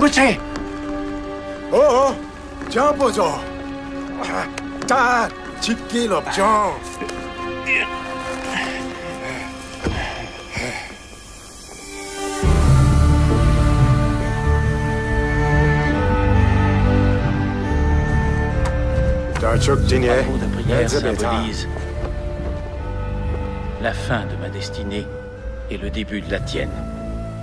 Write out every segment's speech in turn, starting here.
不起。哦，这不走，他去给了枪。Travaux de prière symbolise la fin de ma destinée et le début de la tienne.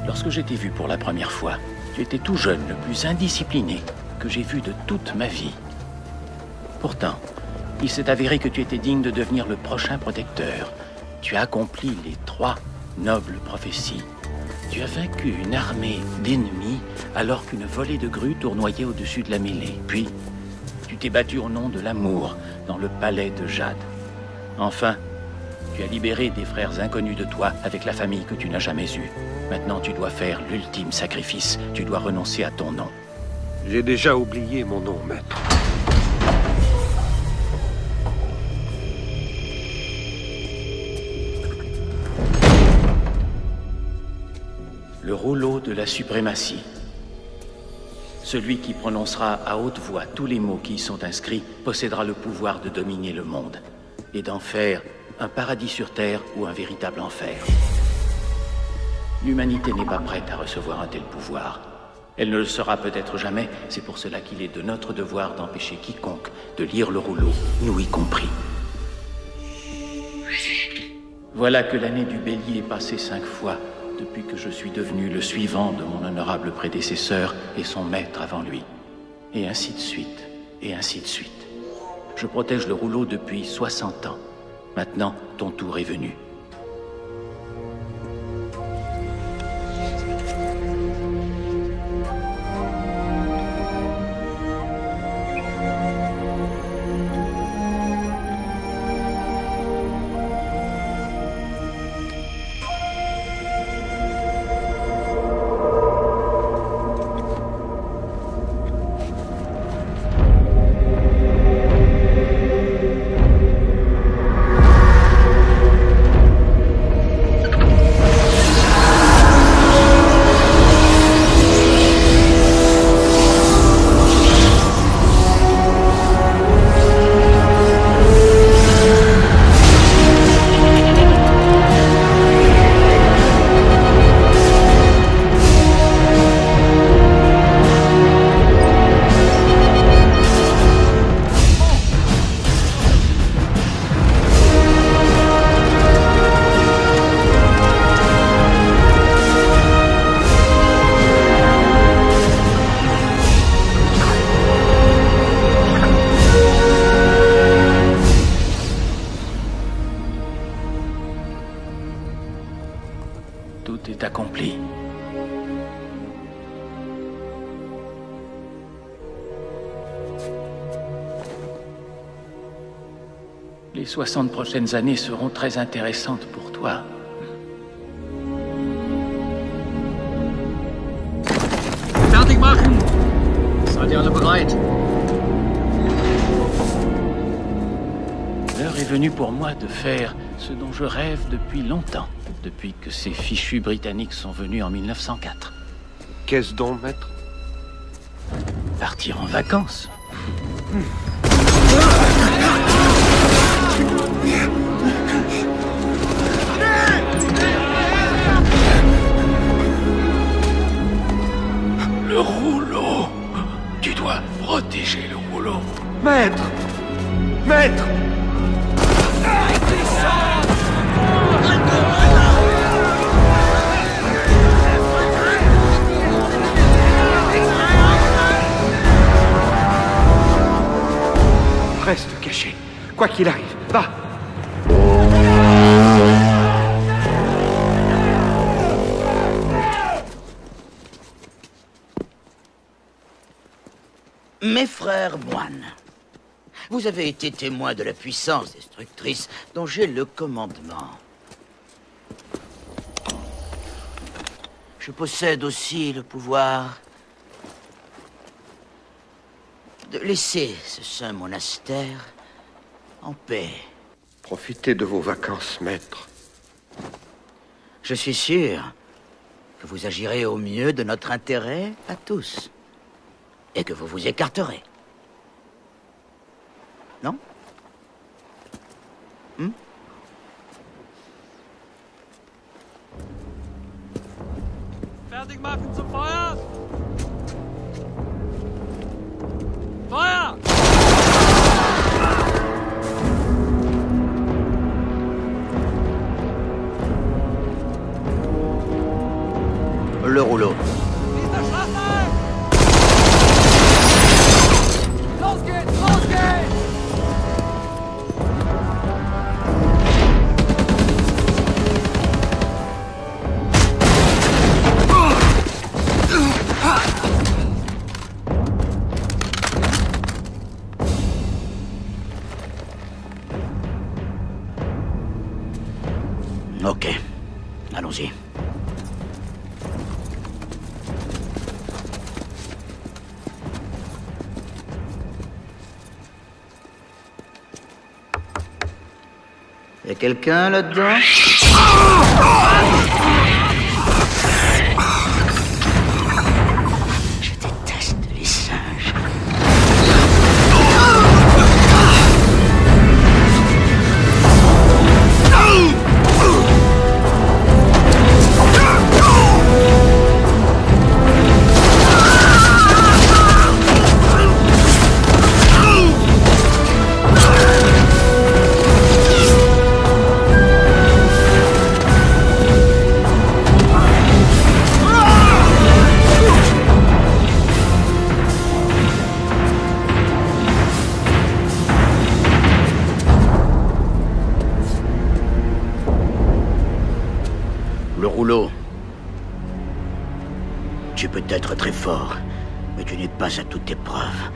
Lorsque je t'ai vu pour la première fois, tu étais tout jeune, le plus indiscipliné que j'ai vu de toute ma vie. Pourtant, il s'est avéré que tu étais digne de devenir le prochain protecteur. Tu as accompli les 3 nobles prophéties. Tu as vaincu une armée d'ennemis alors qu'une volée de grues tournoyait au-dessus de la mêlée. Puis, tu t'es battu au nom de l'amour dans le palais de Jade. Enfin, tu as libéré des frères inconnus de toi avec la famille que tu n'as jamais eue. Maintenant, tu dois faire l'ultime sacrifice. Tu dois renoncer à ton nom. J'ai déjà oublié mon nom, maître. Le rouleau de la suprématie. Celui qui prononcera à haute voix tous les mots qui y sont inscrits possédera le pouvoir de dominer le monde et d'en faire un paradis sur terre ou un véritable enfer. L'humanité n'est pas prête à recevoir un tel pouvoir. Elle ne le sera peut-être jamais, c'est pour cela qu'il est de notre devoir d'empêcher quiconque de lire le rouleau, nous y compris. Voilà que l'année du bélier est passée 5 fois depuis que je suis devenu le suivant de mon honorable prédécesseur et son maître avant lui. Et ainsi de suite, et ainsi de suite. Je protège le rouleau depuis 60 ans. Maintenant, ton tour est venu. Tout est accompli. Les 60 prochaines années seront très intéressantes pour toi. Fertig machen! Seid ihr alle bereit? L'heure est venue pour moi de faire ce dont je rêve depuis longtemps, depuis que ces fichus britanniques sont venus en 1904. Qu'est-ce donc, maître? Partir en vacances. Le rouleau. Tu dois protéger le rouleau. Maître! Maître! Reste caché, quoi qu'il arrive. Va! Mes frères moines, vous avez été témoins de la puissance destructrice dont j'ai le commandement. Je possède aussi le pouvoir de laisser ce saint monastère en paix. Profitez de vos vacances, maître. Je suis sûr que vous agirez au mieux de notre intérêt à tous. Et que vous vous écarterez. Non? Fertig machen zum Feuer! Feuer! Le rouleau. Dieser Schlachtfeld! Los geht's! Los geht's! Ok. Allons-y. Y a quelqu'un là-dedans? Je déteste les singes. Le rouleau. Tu peux être très fort, mais tu n'es pas à toute épreuve.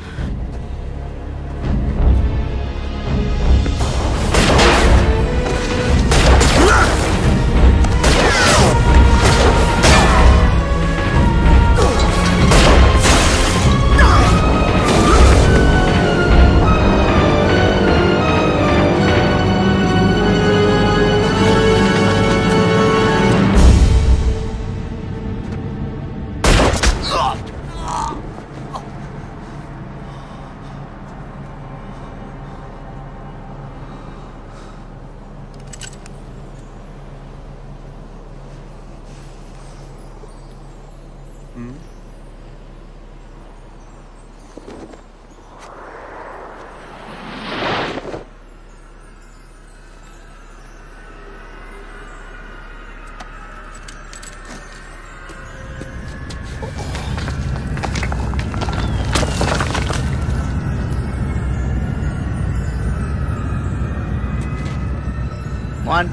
Moine.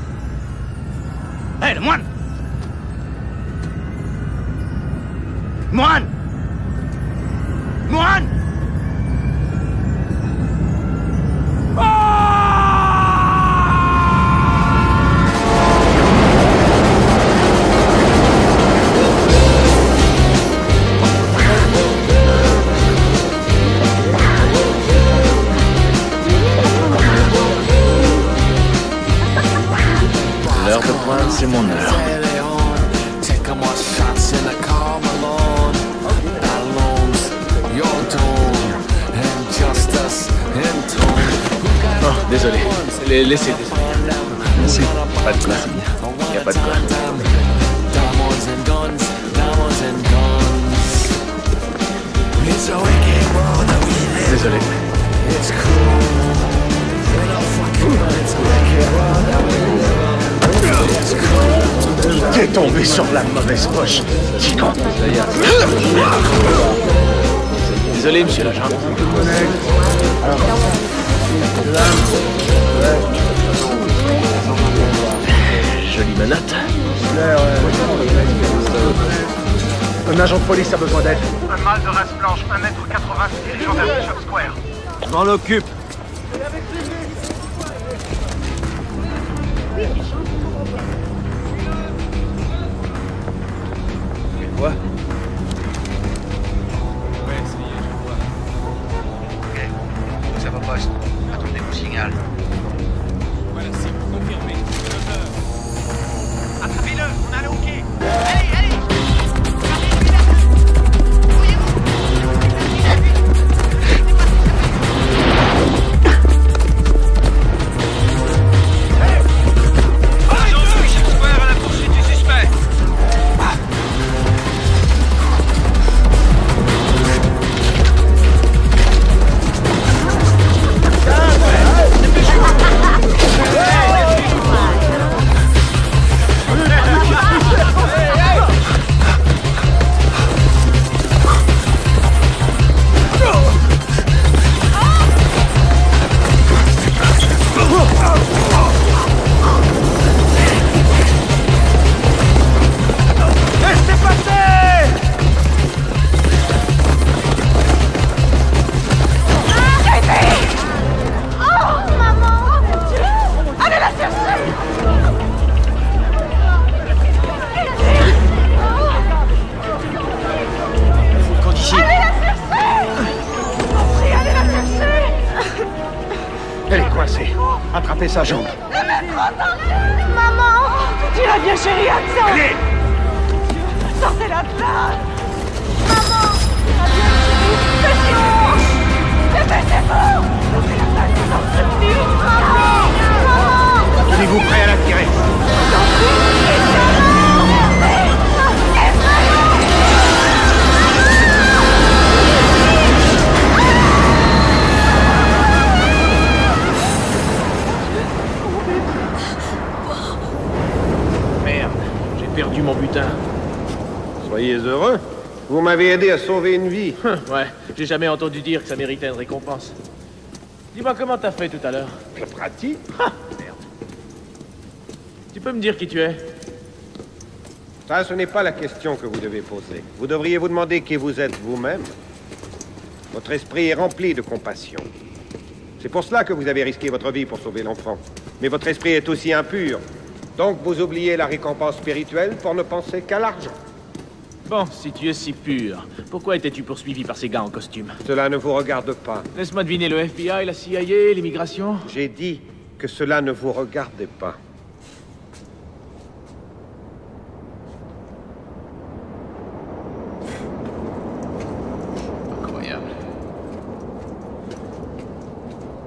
Hé, le moine! Moine! Moine! L'heure de pointe, c'est mon heure. Oh, désolé. Laissez. Merci. Pas de quoi. Il n'y a pas de quoi. Désolé. T'es tombé sur la mauvaise poche. Dis donc. Désolé, monsieur l'agent. Jolie menotte. Un agent de police a besoin d'aide. Un mâle de race blanche, 1m80, se dirigeant vers Bishop Square. Je m'en occupe. Quoi? Ouais, c'est bien, je vois. Ok. Ça va pas. Attendez mon signal. Voilà, c'est confirmé. 2 heures. Attrapez-le, on a le hockey. Allez, allez! Attrapez sa jambe. Maman! Tu vas bien, chérie, attends! Allez! Sortez-la de là! Maman! Va bien, chérie! Pression! Dépêchez-vous! Sortez-la de là, je vous en supplie! Maman! Maman! Tenez-vous prêt à la tirer. Merde, j'ai perdu mon butin. Soyez heureux. Vous m'avez aidé à sauver une vie. Ouais, j'ai jamais entendu dire que ça méritait une récompense. Dis-moi comment t'as fait tout à l'heure. C'est pratique. Merde. Tu peux me dire qui tu es? Ça, ce n'est pas la question que vous devez poser. Vous devriez vous demander qui vous êtes vous-même. Votre esprit est rempli de compassion. C'est pour cela que vous avez risqué votre vie pour sauver l'enfant. Mais votre esprit est aussi impur. Donc vous oubliez la récompense spirituelle pour ne penser qu'à l'argent. Bon, si tu es si pur, pourquoi étais-tu poursuivi par ces gars en costume? Cela ne vous regarde pas. Laisse-moi deviner, le FBI, la CIA, l'immigration? J'ai dit que cela ne vous regardait pas. Incroyable.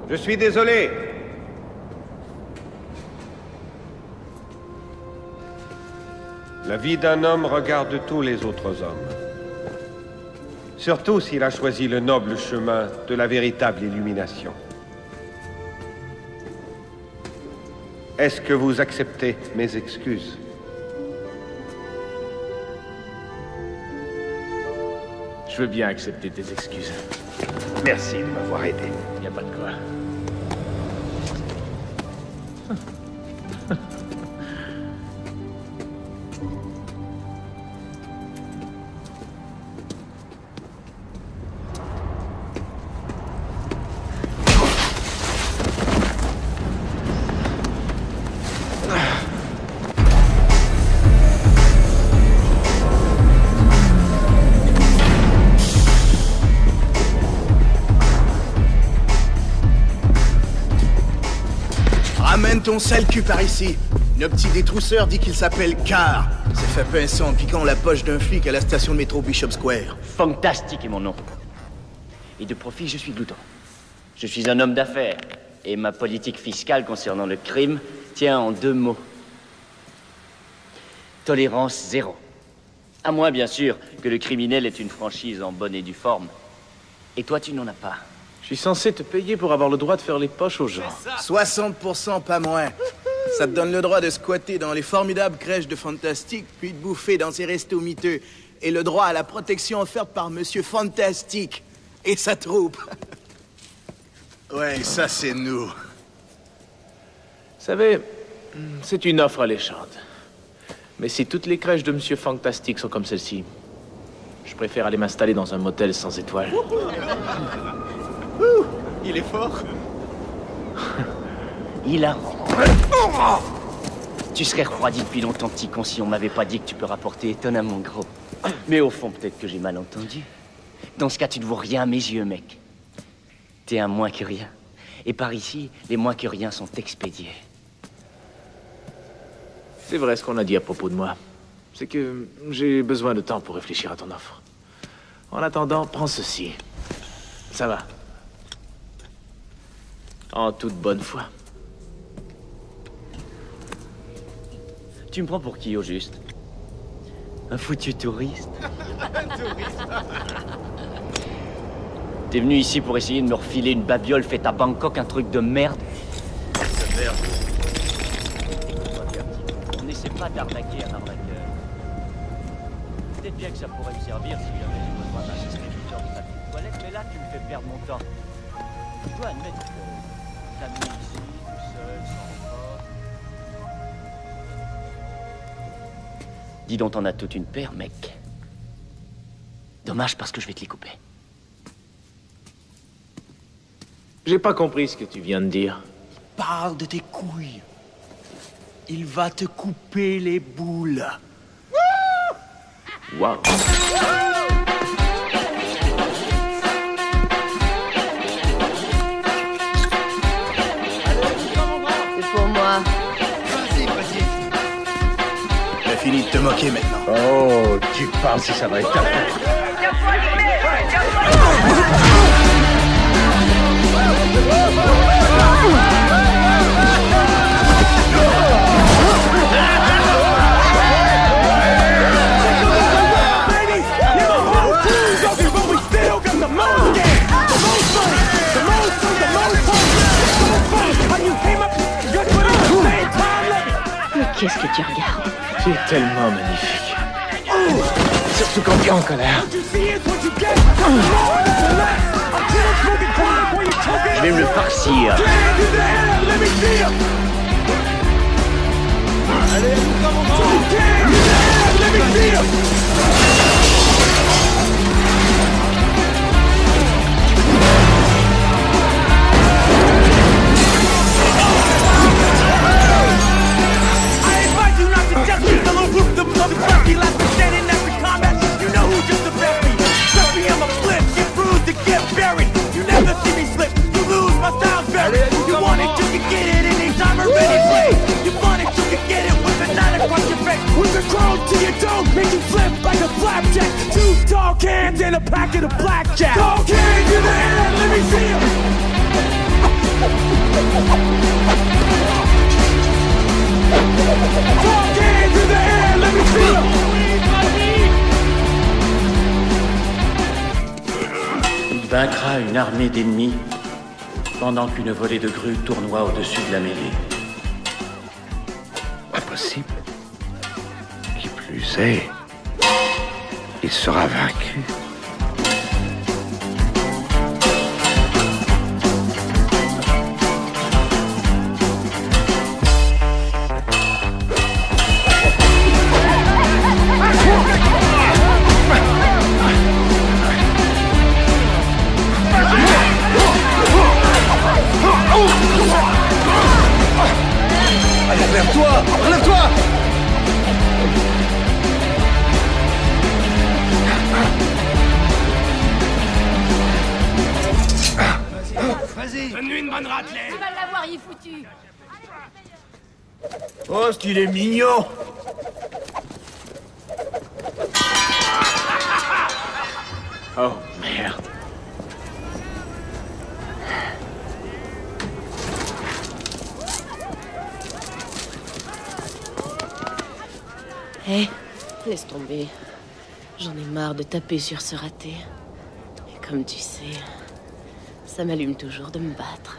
Je suis désolé. La vie d'un homme regarde tous les autres hommes. Surtout s'il a choisi le noble chemin de la véritable illumination. Est-ce que vous acceptez mes excuses? Je veux bien accepter tes excuses. Merci de m'avoir aidé. Y a pas de quoi. Ramène ton sale cul par ici. Nos petit détrousseur dit qu'il s'appelle Carr. S'est fait pincer en piquant la poche d'un flic à la station de métro Bishop Square. Fantastique est mon nom. Et de profit, je suis glouton. Je suis un homme d'affaires. Et ma politique fiscale concernant le crime tient en 2 mots. Tolérance zéro. À moins, bien sûr, que le criminel ait une franchise en bonne et due forme. Et toi, tu n'en as pas. Je suis censé te payer pour avoir le droit de faire les poches aux gens. 60%, pas moins. Ça te donne le droit de squatter dans les formidables crèches de Fantastique, puis de bouffer dans ces restos miteux. Et le droit à la protection offerte par Monsieur Fantastique et sa troupe. Ouais, ça c'est nous. Vous savez, c'est une offre alléchante. Mais si toutes les crèches de Monsieur Fantastique sont comme celle-ci, je préfère aller m'installer dans un motel sans étoiles. Il est fort. Hilarant. Tu serais refroidi depuis longtemps, petit con, si on m'avait pas dit que tu peux rapporter étonnamment gros. Mais au fond, peut-être que j'ai mal entendu. Dans ce cas, tu ne vaux rien à mes yeux, mec. T'es un moins que rien. Et par ici, les moins que rien sont expédiés. C'est vrai ce qu'on a dit à propos de moi. C'est que j'ai besoin de temps pour réfléchir à ton offre. En attendant, prends ceci. Ça va. En toute bonne foi. Tu me prends pour qui, au juste? Un foutu touriste? T'es venu ici pour essayer de me refiler une babiole faite à Bangkok, un truc de merde? Merde. On n'essaie pas d'arnaquer un arnaqueur. Peut-être bien que ça pourrait me servir si jamais j'ai besoin d'un distributeur de papier de toilette, mais là, tu me fais perdre mon temps. Je dois admettre que t'as mis ici, tout seul, sans rapport. Dis donc, t'en as toute une paire, mec. Dommage parce que je vais te les couper. J'ai pas compris ce que tu viens de dire. Parle de tes couilles. Il va te couper les boules. Waouh. moquer maintenant. Oh, tu parles si ça va être après. Mais qu'est-ce que tu regardes? Tu es tellement magnifique. Surtout quand tu es en colère. Je vais me le farcir. Make you flip like a flapjack. 2 dog cans and a packet of blackjack. Dog cans in the air, let me see 'em. Dog cans in the air, let me see 'em. Il vaincra une armée d'ennemis pendant qu'une volée de grues tournoie au-dessus de la mêlée. Impossible. Qui plus est, il sera vaincu. Relève-toi! Relève-toi! Vas-y, donne-lui une bonne raclée. Tu vas l'avoir, il est foutu. Oh, ce qu'il est mignon! Oh, merde. Hé, laisse tomber. J'en ai marre de taper sur ce raté. Et comme tu sais, ça m'allume toujours de me battre.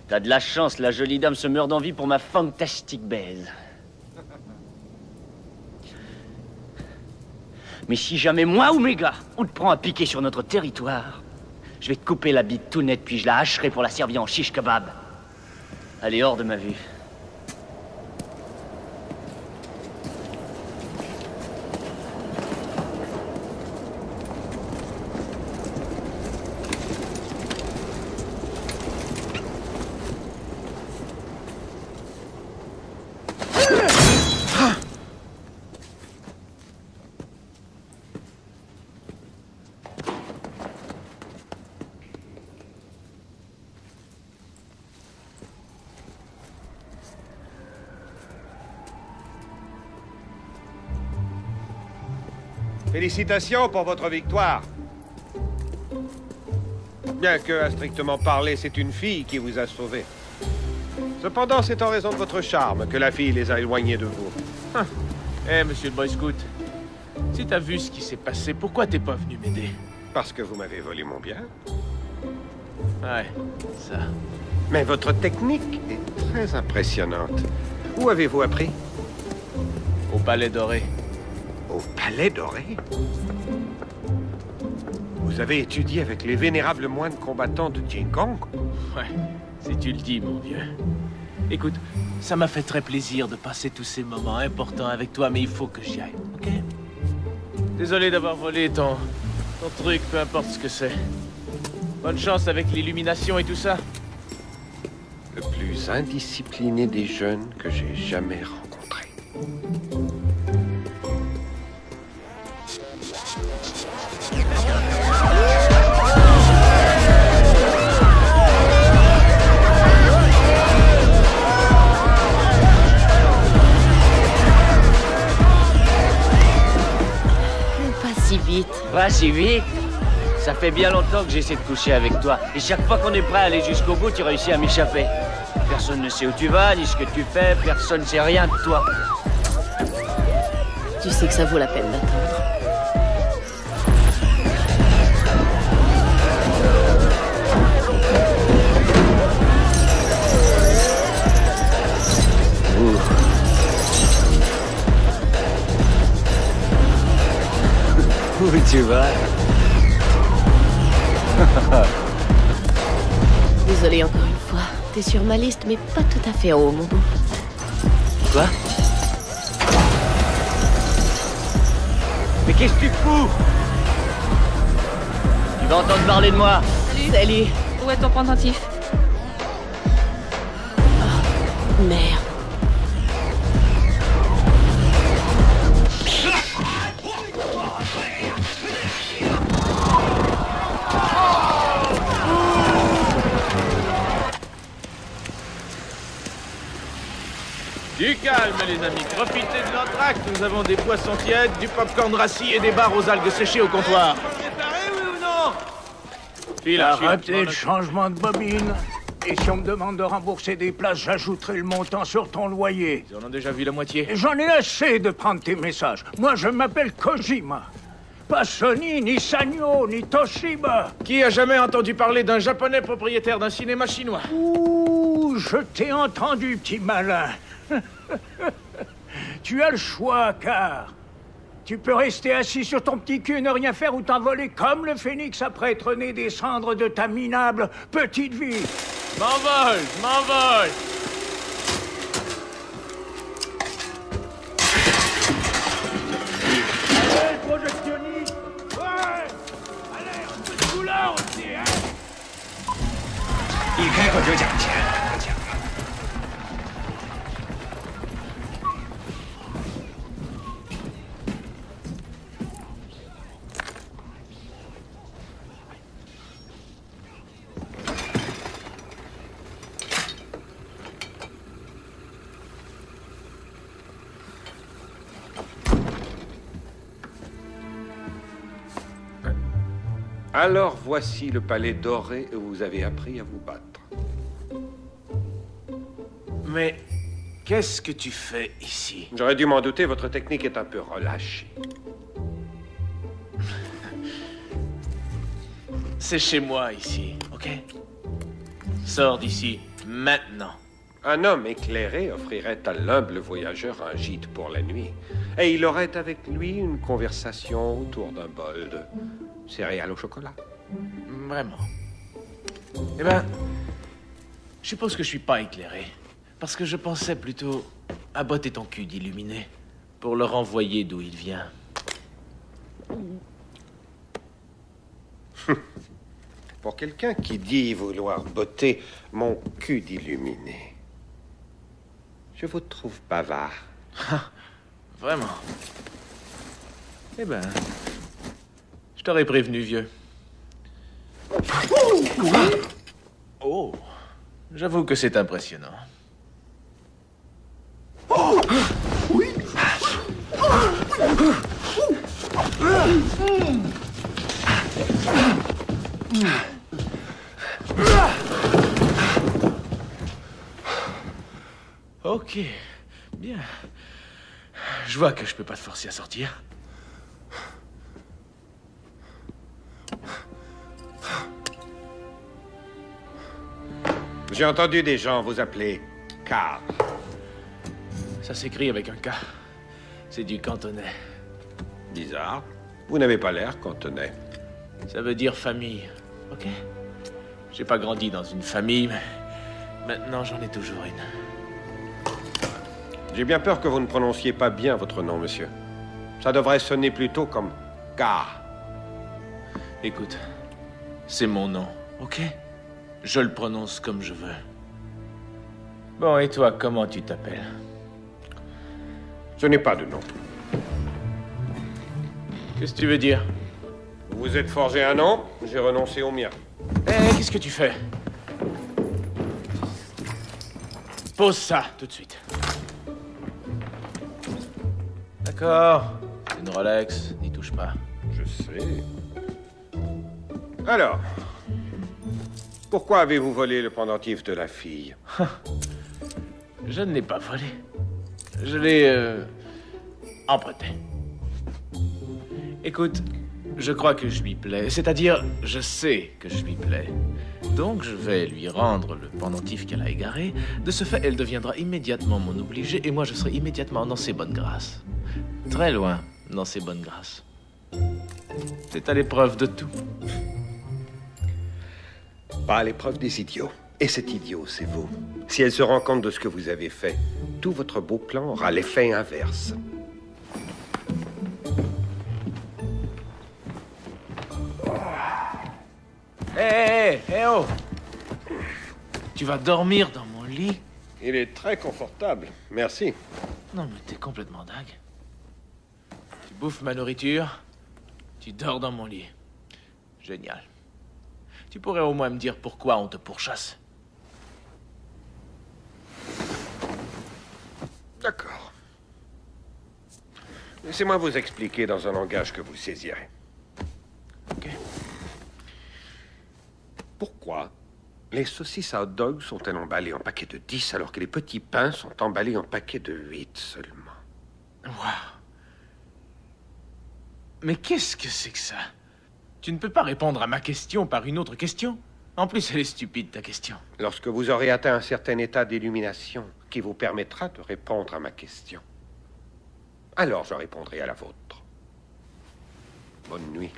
T'as de la chance, la jolie dame se meurt d'envie pour ma fantastique baise. Mais si jamais moi ou mes gars, on te prend à piquer sur notre territoire, je vais te couper la bite tout net, puis je la hacherai pour la servir en shish kebab. Allez, hors de ma vue. Félicitations pour votre victoire. Bien que, à strictement parler, c'est une fille qui vous a sauvé. Cependant, c'est en raison de votre charme que la fille les a éloignés de vous. Eh, monsieur le Boy Scout, si t'as vu ce qui s'est passé, pourquoi t'es pas venu m'aider? Parce que vous m'avez volé mon bien. Ouais, ça. Mais votre technique est très impressionnante. Où avez-vous appris? Au Palais Doré. Au Palais Doré? Vous avez étudié avec les vénérables moines combattants de Jiangong? Ouais, si tu le dis, mon vieux. Écoute, ça m'a fait très plaisir de passer tous ces moments importants avec toi, mais il faut que j'y aille, ok? Désolé d'avoir volé ton truc, peu importe ce que c'est. Bonne chance avec l'illumination et tout ça. Le plus indiscipliné des jeunes que j'ai jamais rencontré. vite. Pas si vite. Ça fait bien longtemps que j'essaie de coucher avec toi. Et chaque fois qu'on est prêt à aller jusqu'au bout, tu réussis à m'échapper. Personne ne sait où tu vas, ni ce que tu fais. Personne ne sait rien de toi. Tu sais que ça vaut la peine d'attendre. Où tu vas? Désolé encore une fois. T'es sur ma liste, mais pas tout à fait en haut, mon beau. Quoi? Mais qu'est-ce que tu fous? Tu vas entendre parler de moi. Salut. Où est ton pendentif? Oh, merde. Du calme, les amis. Profitez de l'entracte. Nous avons des boissons tièdes, du popcorn rassis et des barres aux algues séchées au comptoir. Arrêtez le changement de bobine. Et si on me demande de rembourser des places, j'ajouterai le montant sur ton loyer. Ils en ont déjà vu la moitié. J'en ai assez de prendre tes messages. Moi, je m'appelle Kojima. Pas Sony, ni Sanyo, ni Toshiba. Qui a jamais entendu parler d'un japonais propriétaire d'un cinéma chinois? Ouh, je t'ai entendu, petit malin. Tu as le choix, car tu peux rester assis sur ton petit cul, ne rien faire ou t'envoler comme le phénix après être né des cendres de ta minable petite vie. M'envole, m'envole. Allez, projectionniste. Ouais. Allez, un peu de couleur aussi, hein. 一开口就讲钱，不讲了。 Alors voici le palais doré où vous avez appris à vous battre. Mais qu'est-ce que tu fais ici? J'aurais dû m'en douter, votre technique est un peu relâchée. C'est chez moi ici, ok? Sors d'ici, maintenant. Un homme éclairé offrirait à l'humble voyageur un gîte pour la nuit. Et il aurait avec lui une conversation autour d'un bol de céréales au chocolat. Vraiment. Eh ben, je suppose que je suis pas éclairé. Parce que je pensais plutôt à botter ton cul d'illuminé pour le renvoyer d'où il vient. Pour quelqu'un qui dit vouloir botter mon cul d'illuminé, je vous trouve bavard. Vraiment. Eh ben, je t'aurais prévenu, vieux. Oh, j'avoue que c'est impressionnant. Oui. Ok, bien. Je vois que je peux pas te forcer à sortir. J'ai entendu des gens vous appeler Car. Ça s'écrit avec un K. C'est du cantonais. Bizarre. Vous n'avez pas l'air cantonais. Ça veut dire famille, ok? J'ai pas grandi dans une famille, mais maintenant j'en ai toujours une. J'ai bien peur que vous ne prononciez pas bien votre nom, monsieur. Ça devrait sonner plutôt comme Car. Écoute, c'est mon nom, ok? Je le prononce comme je veux. Bon, et toi, comment tu t'appelles? Je n'ai pas de nom. Qu'est-ce que tu veux dire? Vous vous êtes forgé un nom, j'ai renoncé au mien. Eh, qu'est-ce que tu fais? Pose ça, tout de suite. D'accord. C'est une Rolex, n'y touche pas. Je sais. Alors, pourquoi avez-vous volé le pendentif de la fille? Je ne l'ai pas volé. Je l'ai emprunté. Écoute, je crois que je lui plais. C'est-à-dire, je sais que je lui plais. Donc, je vais lui rendre le pendentif qu'elle a égaré. De ce fait, elle deviendra immédiatement mon obligée et moi, je serai immédiatement dans ses bonnes grâces. Très loin dans ses bonnes grâces. C'est à l'épreuve de tout. Pas à l'épreuve des idiots. Et cet idiot, c'est vous. Si elle se rend compte de ce que vous avez fait, tout votre beau plan aura l'effet inverse. Hé, oh! Tu vas dormir dans mon lit? Il est très confortable, merci. Non, mais t'es complètement dingue. Tu bouffes ma nourriture, tu dors dans mon lit. Génial. Tu pourrais au moins me dire pourquoi on te pourchasse. D'accord. Laissez-moi vous expliquer dans un langage que vous saisirez. Ok. Pourquoi les saucisses à hot dog sont-elles emballées en paquets de 10 alors que les petits pains sont emballés en paquets de 8 seulement? Waouh. Mais qu'est-ce que c'est que ça? Tu ne peux pas répondre à ma question par une autre question. En plus, elle est stupide, ta question. Lorsque vous aurez atteint un certain état d'illumination qui vous permettra de répondre à ma question, alors je répondrai à la vôtre. Bonne nuit.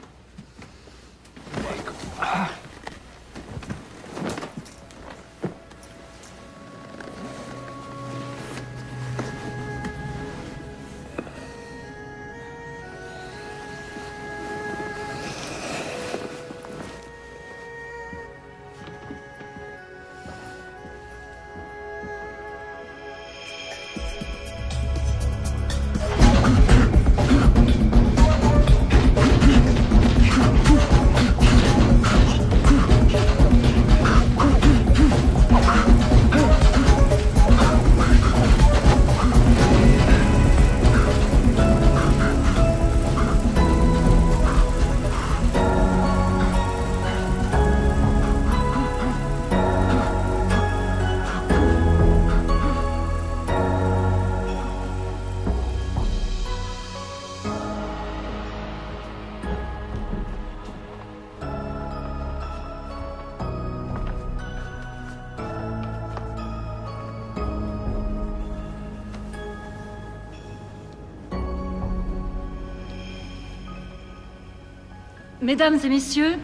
Mesdames et messieurs,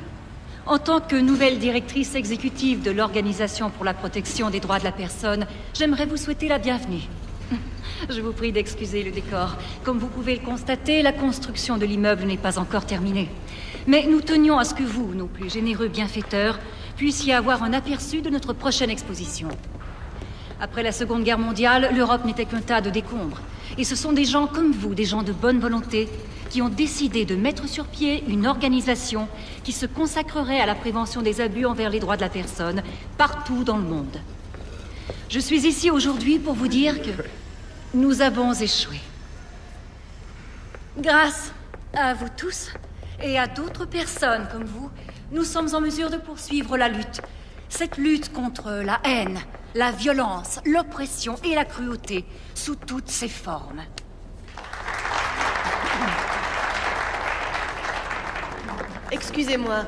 en tant que nouvelle directrice exécutive de l'Organisation pour la protection des droits de la personne, j'aimerais vous souhaiter la bienvenue. Je vous prie d'excuser le décor. Comme vous pouvez le constater, la construction de l'immeuble n'est pas encore terminée. Mais nous tenions à ce que vous, nos plus généreux bienfaiteurs, puissiez avoir un aperçu de notre prochaine exposition. Après la Seconde Guerre mondiale, l'Europe n'était qu'un tas de décombres. Et ce sont des gens comme vous, des gens de bonne volonté, qui ont décidé de mettre sur pied une organisation qui se consacrerait à la prévention des abus envers les droits de la personne, partout dans le monde. Je suis ici aujourd'hui pour vous dire que nous avons échoué. Grâce à vous tous et à d'autres personnes comme vous, nous sommes en mesure de poursuivre la lutte. Cette lutte contre la haine, la violence, l'oppression et la cruauté, sous toutes ses formes. Excusez-moi.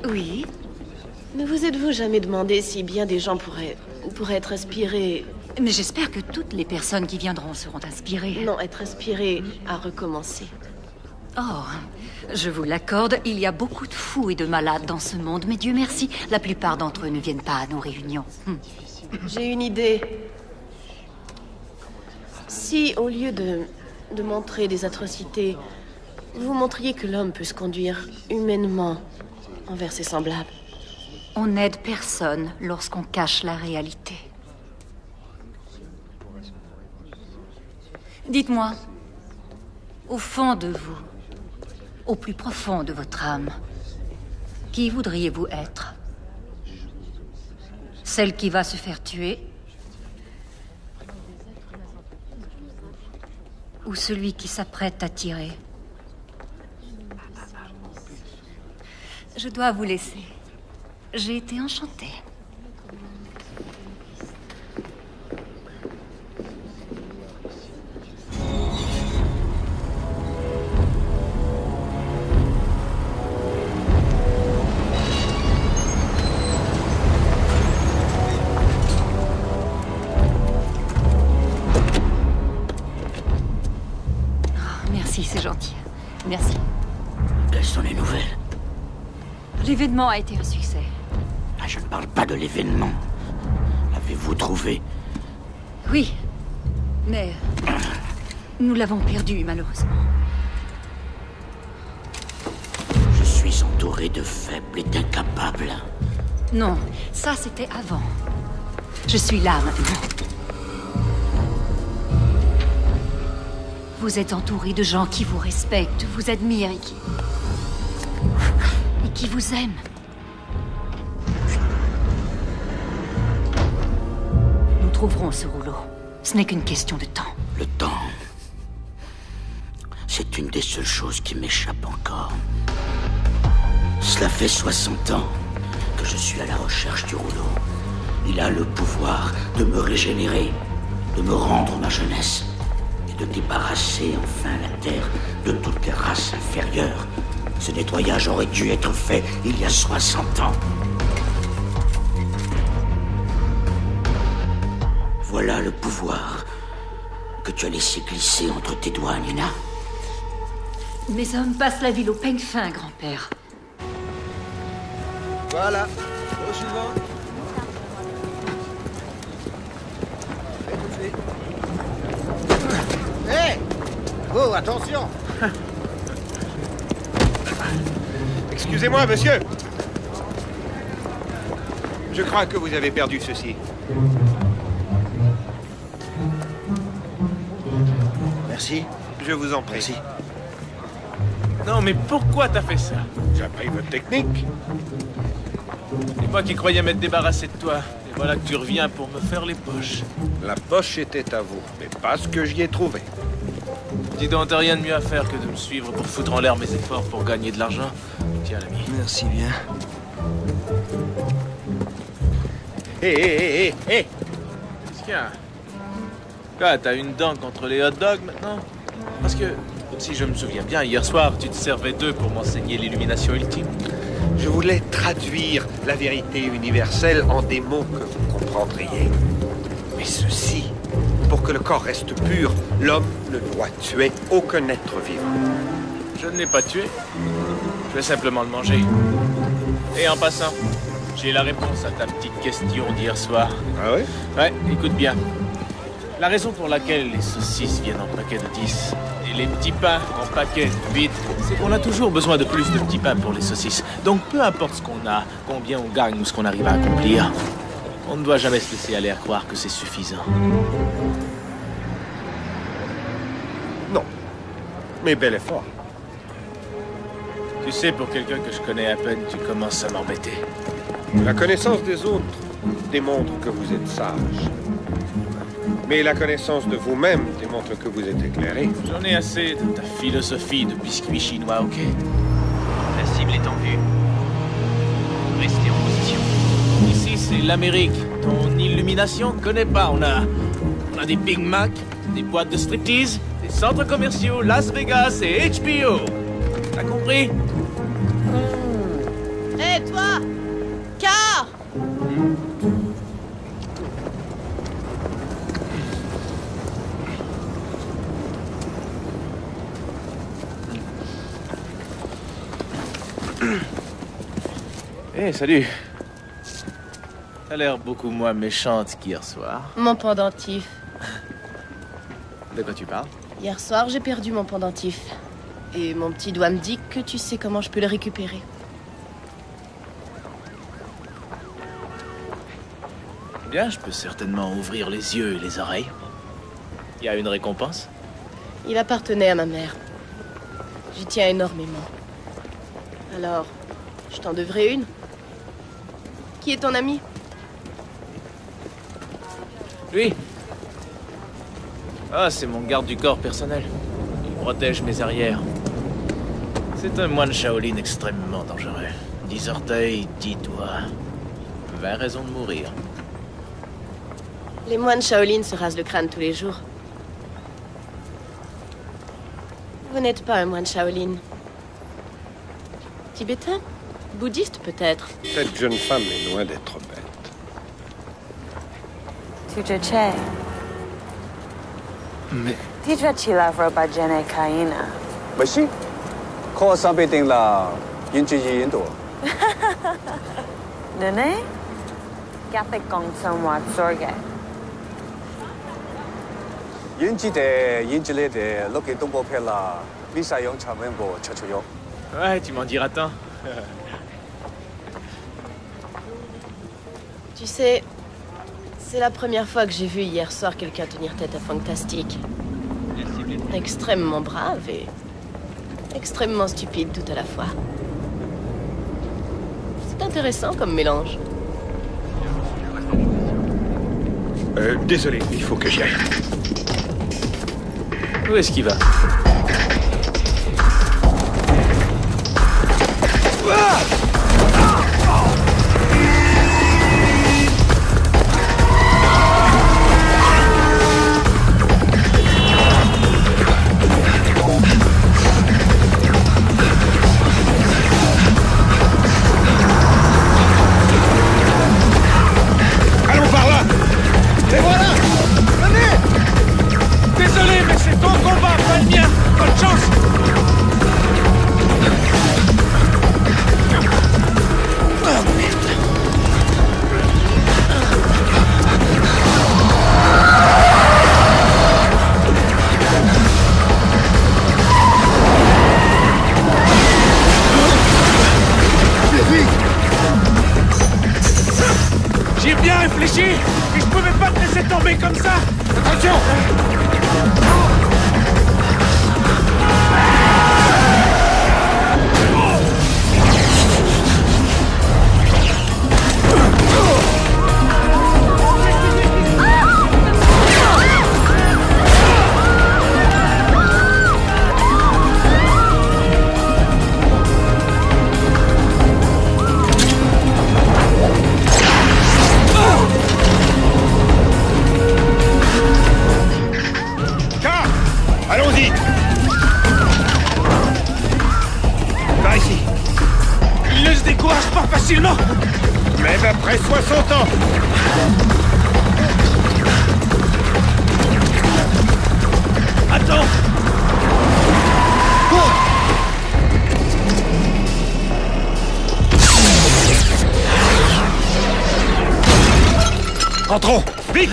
Oui? Ne vous êtes-vous jamais demandé si bien des gens pourraient être inspirés... Mais j'espère que toutes les personnes qui viendront seront inspirées. Non, être inspirés à recommencer. Oh, je vous l'accorde, il y a beaucoup de fous et de malades dans ce monde, mais Dieu merci, la plupart d'entre eux ne viennent pas à nos réunions. J'ai une idée. Si, au lieu de montrer des atrocités, vous montriez que l'homme peut se conduire humainement envers ses semblables. On n'aide personne lorsqu'on cache la réalité. Dites-moi, au fond de vous, au plus profond de votre âme, qui voudriez-vous être? Celle qui va se faire tuer? Ou celui qui s'apprête à tirer? Je dois vous laisser. J'ai été enchantée. Merci, c'est gentil. Merci. Quelles sont les nouvelles? L'événement a été un succès. Ah, je ne parle pas de l'événement. L'avez-vous trouvé? Oui, mais nous l'avons perdu, malheureusement. Je suis entouré de faibles et d'incapables. Non, ça c'était avant. Je suis là maintenant. Vous êtes entouré de gens qui vous respectent, vous admirent et qui vous aiment. Nous trouverons ce rouleau. Ce n'est qu'une question de temps. Le temps, c'est une des seules choses qui m'échappe encore. Cela fait 60 ans que je suis à la recherche du rouleau. Il a le pouvoir de me régénérer, de me rendre ma jeunesse et de débarrasser enfin la Terre de toutes les races inférieures. Ce nettoyage aurait dû être fait il y a 60 ans. Voilà le pouvoir que tu as laissé glisser entre tes doigts, Nina. Mes hommes passent la ville au peigne fin, grand-père. Voilà. Au suivant. Hé! Oh, attention! Excusez-moi, monsieur. Je crois que vous avez perdu ceci. Merci. Je vous en prie. Merci. Non, mais pourquoi t'as fait ça? J'ai appris votre technique. C'est moi qui croyais m'être débarrassé de toi. Et voilà que tu reviens pour me faire les poches. La poche était à vous, mais pas ce que j'y ai trouvé. Dis donc, t'as rien de mieux à faire que de me suivre pour foutre en l'air mes efforts pour gagner de l'argent. Tiens, l'ami. Merci bien. Hé! Qu'est-ce qu'il y a? Quoi, t'as une dent contre les hot dogs maintenant? Parce que, si je me souviens bien, hier soir, tu te servais d'eux pour m'enseigner l'illumination ultime. Je voulais traduire la vérité universelle en des mots que vous comprendriez. Mais ceci, pour que le corps reste pur, l'homme ne doit tuer aucun être vivant. Je ne l'ai pas tué. Je vais simplement le manger. Et en passant, j'ai la réponse à ta petite question d'hier soir. Ah oui? Ouais, écoute bien. La raison pour laquelle les saucisses viennent en paquet de 10 et les petits pains en paquet de 8, c'est qu'on a toujours besoin de plus de petits pains pour les saucisses. Donc peu importe ce qu'on a, combien on gagne ou ce qu'on arrive à accomplir, on ne doit jamais se laisser aller à croire que c'est suffisant. Non. Mais bel effort. Tu sais, pour quelqu'un que je connais à peine, tu commences à m'embêter. La connaissance des autres démontre que vous êtes sage. Mais la connaissance de vous-même démontre que vous êtes éclairé. J'en ai assez de ta philosophie de biscuit chinois, ok? La cible est en vue. Restez en position. Ici, c'est l'Amérique. Ton illumination connaît pas. On a des Big Mac, des boîtes de striptease, des centres commerciaux, Las Vegas et HBO. T'as compris? Hé, toi! Car! Hé, salut. T'as l'air beaucoup moins méchante qu'hier soir. Mon pendentif. De quoi tu parles? Hier soir, j'ai perdu mon pendentif. Et mon petit doigt me dit que tu sais comment je peux le récupérer. Bien, je peux certainement ouvrir les yeux et les oreilles. Il y a une récompense? Il appartenait à ma mère. J'y tiens énormément. Alors, je t'en devrais une. Qui est ton ami? Lui? Ah, c'est mon garde du corps personnel. Il protège mes arrières. C'est un moine Shaolin extrêmement dangereux. 10 orteils, 10 doigts. 20 raisons de mourir. Les moines Shaolin se rasent le crâne tous les jours. Vous n'êtes pas un moine Shaolin. Tibétain? Bouddhiste, peut-être? Cette jeune femme est loin d'être bête. Tujache. Mais... Tijachila Robajene Kaina. Bashi? Ko sabe ding la yin ji yin do. Nene? Gate gong somewhat sorge. Yin ji de yin ji le de look at Dongbo Pela. Lisa Yong Chawenbo Chachoyo. Ouais, tu m'en diras tant. Tu sais, c'est la première fois que j'ai vu hier soir quelqu'un tenir tête à Fantastique. Extrêmement brave et extrêmement stupide tout à la fois. C'est intéressant comme mélange. Désolé, il faut que j'y aille. Où est-ce qu'il va? Allons par là! Et voilà! Venez! Désolé, mais c'est ton combat, pas le mien! Bonne chance! J'ai bien réfléchi et je pouvais pas te laisser tomber comme ça. Attention! Allons-y! Par ici. Il ne se décourage pas facilement. Même après 60 ans! Attends! Rentrons! Vite!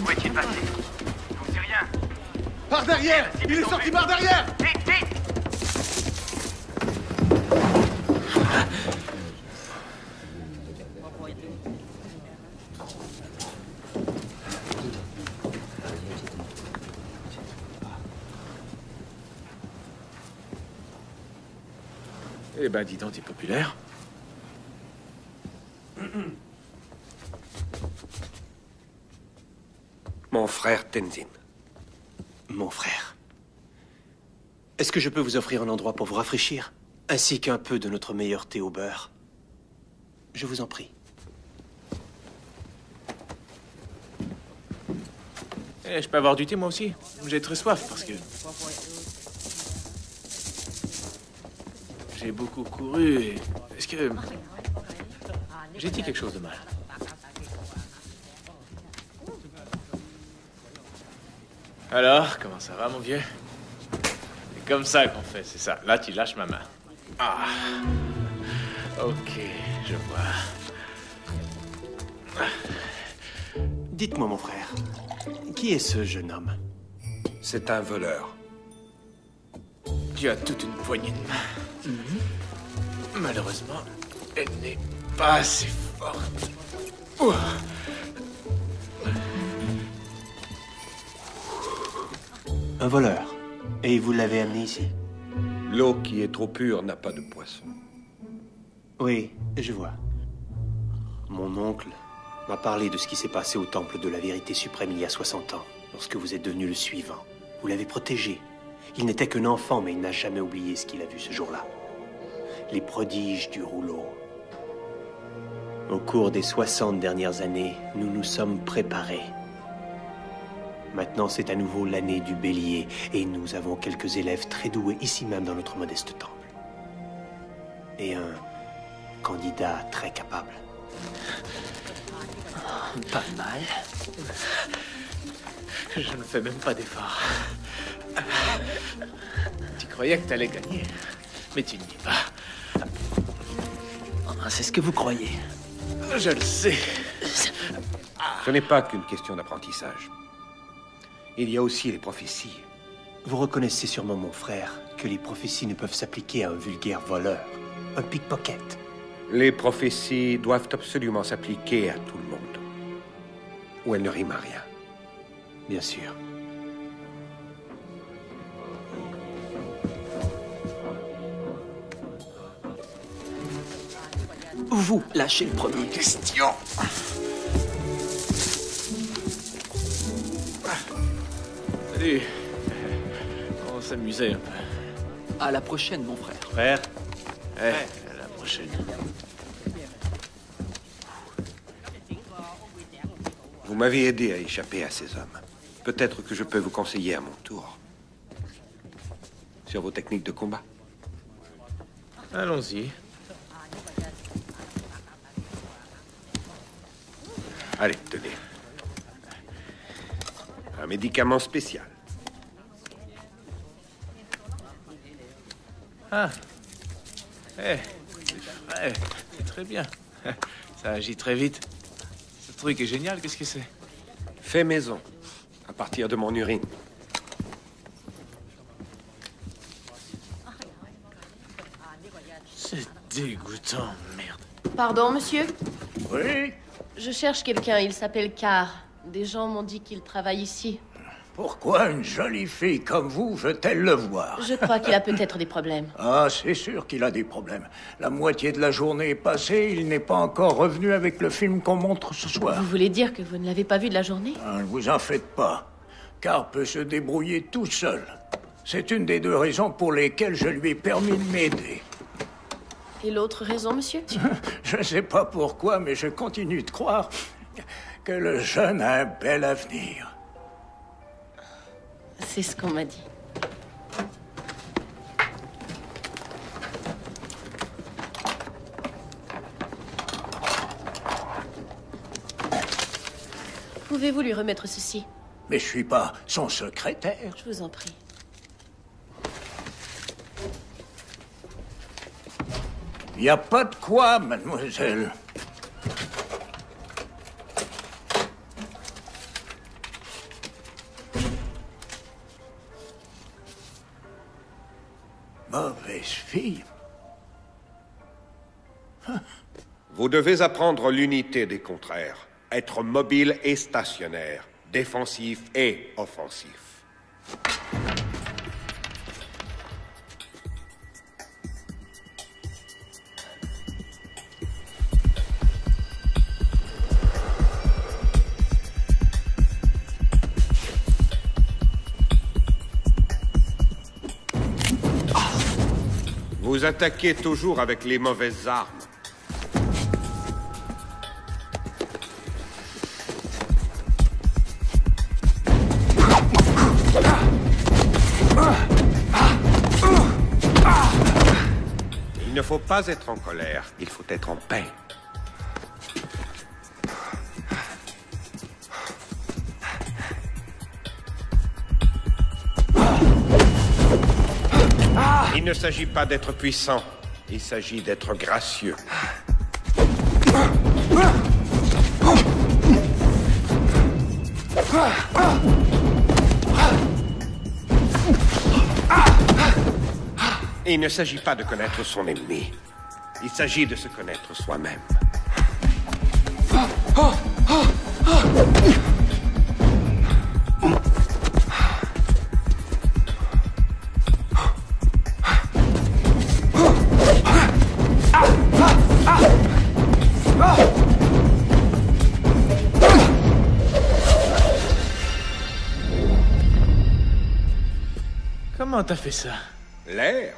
Où est-il passé? On sait rien. Par derrière! Il est sorti par derrière! Vite, vite! Eh ben, dis donc, t'es populaire. Mon frère Tenzin. Mon frère. Est-ce que je peux vous offrir un endroit pour vous rafraîchir, ainsi qu'un peu de notre meilleur thé au beurre? Je vous en prie. Eh, je peux avoir du thé, moi aussi? J'ai très soif, parce que... j'ai beaucoup couru et... Est-ce que... j'ai dit quelque chose de mal? Alors, comment ça va, mon vieux? C'est comme ça qu'on fait, c'est ça. Là, tu lâches ma main. Ah. Ok, je vois. Dites-moi, mon frère, qui est ce jeune homme? C'est un voleur. Tu as toute une poignée de main. Malheureusement, elle n'est pas assez forte. Ouh. Un voleur. Et vous l'avez amené ici? L'eau qui est trop pure n'a pas de poisson. Oui, je vois. Mon oncle m'a parlé de ce qui s'est passé au temple de la vérité suprême il y a 60 ans, lorsque vous êtes devenu le suivant. Vous l'avez protégé. Il n'était qu'un enfant, mais il n'a jamais oublié ce qu'il a vu ce jour-là. Les prodiges du rouleau. Au cours des 60 dernières années, nous nous sommes préparés. Maintenant, c'est à nouveau l'année du bélier, et nous avons quelques élèves très doués ici même dans notre modeste temple. Et un candidat très capable. Pas mal. Je ne fais même pas d'effort. Tu croyais que t'allais gagner, mais tu n'y es pas. C'est ce que vous croyez. Je le sais. Ce n'est pas qu'une question d'apprentissage. Il y a aussi les prophéties. Vous reconnaissez sûrement, mon frère, que les prophéties ne peuvent s'appliquer à un vulgaire voleur, un pickpocket. Les prophéties doivent absolument s'appliquer à tout le monde. Ou elles ne riment à rien. Bien sûr. Vous lâchez le premier. Question. Salut. On s'amusait un peu. À la prochaine, mon frère. Frère. À la prochaine. Vous m'avez aidé à échapper à ces hommes. Peut-être que je peux vous conseiller à mon tour. Sur vos techniques de combat. Allons-y. Allez, tenez. Un médicament spécial. Ah. C'est frais. C'est très bien. Ça agit très vite. Ce truc est génial. Qu'est-ce que c'est? Fait maison. À partir de mon urine. C'est dégoûtant, merde. Pardon, monsieur? Oui? Je cherche quelqu'un, il s'appelle Carr. Des gens m'ont dit qu'il travaille ici. Pourquoi une jolie fille comme vous veut-elle le voir? Je crois qu'il a peut-être des problèmes. Ah, c'est sûr qu'il a des problèmes. La moitié de la journée est passée, il n'est pas encore revenu avec le film qu'on montre ce soir. Vous voulez dire que vous ne l'avez pas vu de la journée? Ne vous en faites pas. Carr peut se débrouiller tout seul. C'est une des deux raisons pour lesquelles je lui ai permis de m'aider. Et l'autre raison, monsieur? Je ne sais pas pourquoi, mais je continue de croire que le jeune a un bel avenir. C'est ce qu'on m'a dit. Pouvez-vous lui remettre ceci? Mais je suis pas son secrétaire. Je vous en prie. Il n'y a pas de quoi, mademoiselle. Mauvaise fille. Vous devez apprendre l'unité des contraires. Être mobile et stationnaire. Défensif et offensif. Vous attaquez toujours avec les mauvaises armes. Il ne faut pas être en colère, il faut être en paix. Il ne s'agit pas d'être puissant, il s'agit d'être gracieux. Il ne s'agit pas de connaître son ennemi, il s'agit de se connaître soi-même. Comment t'as fait ça? L'air.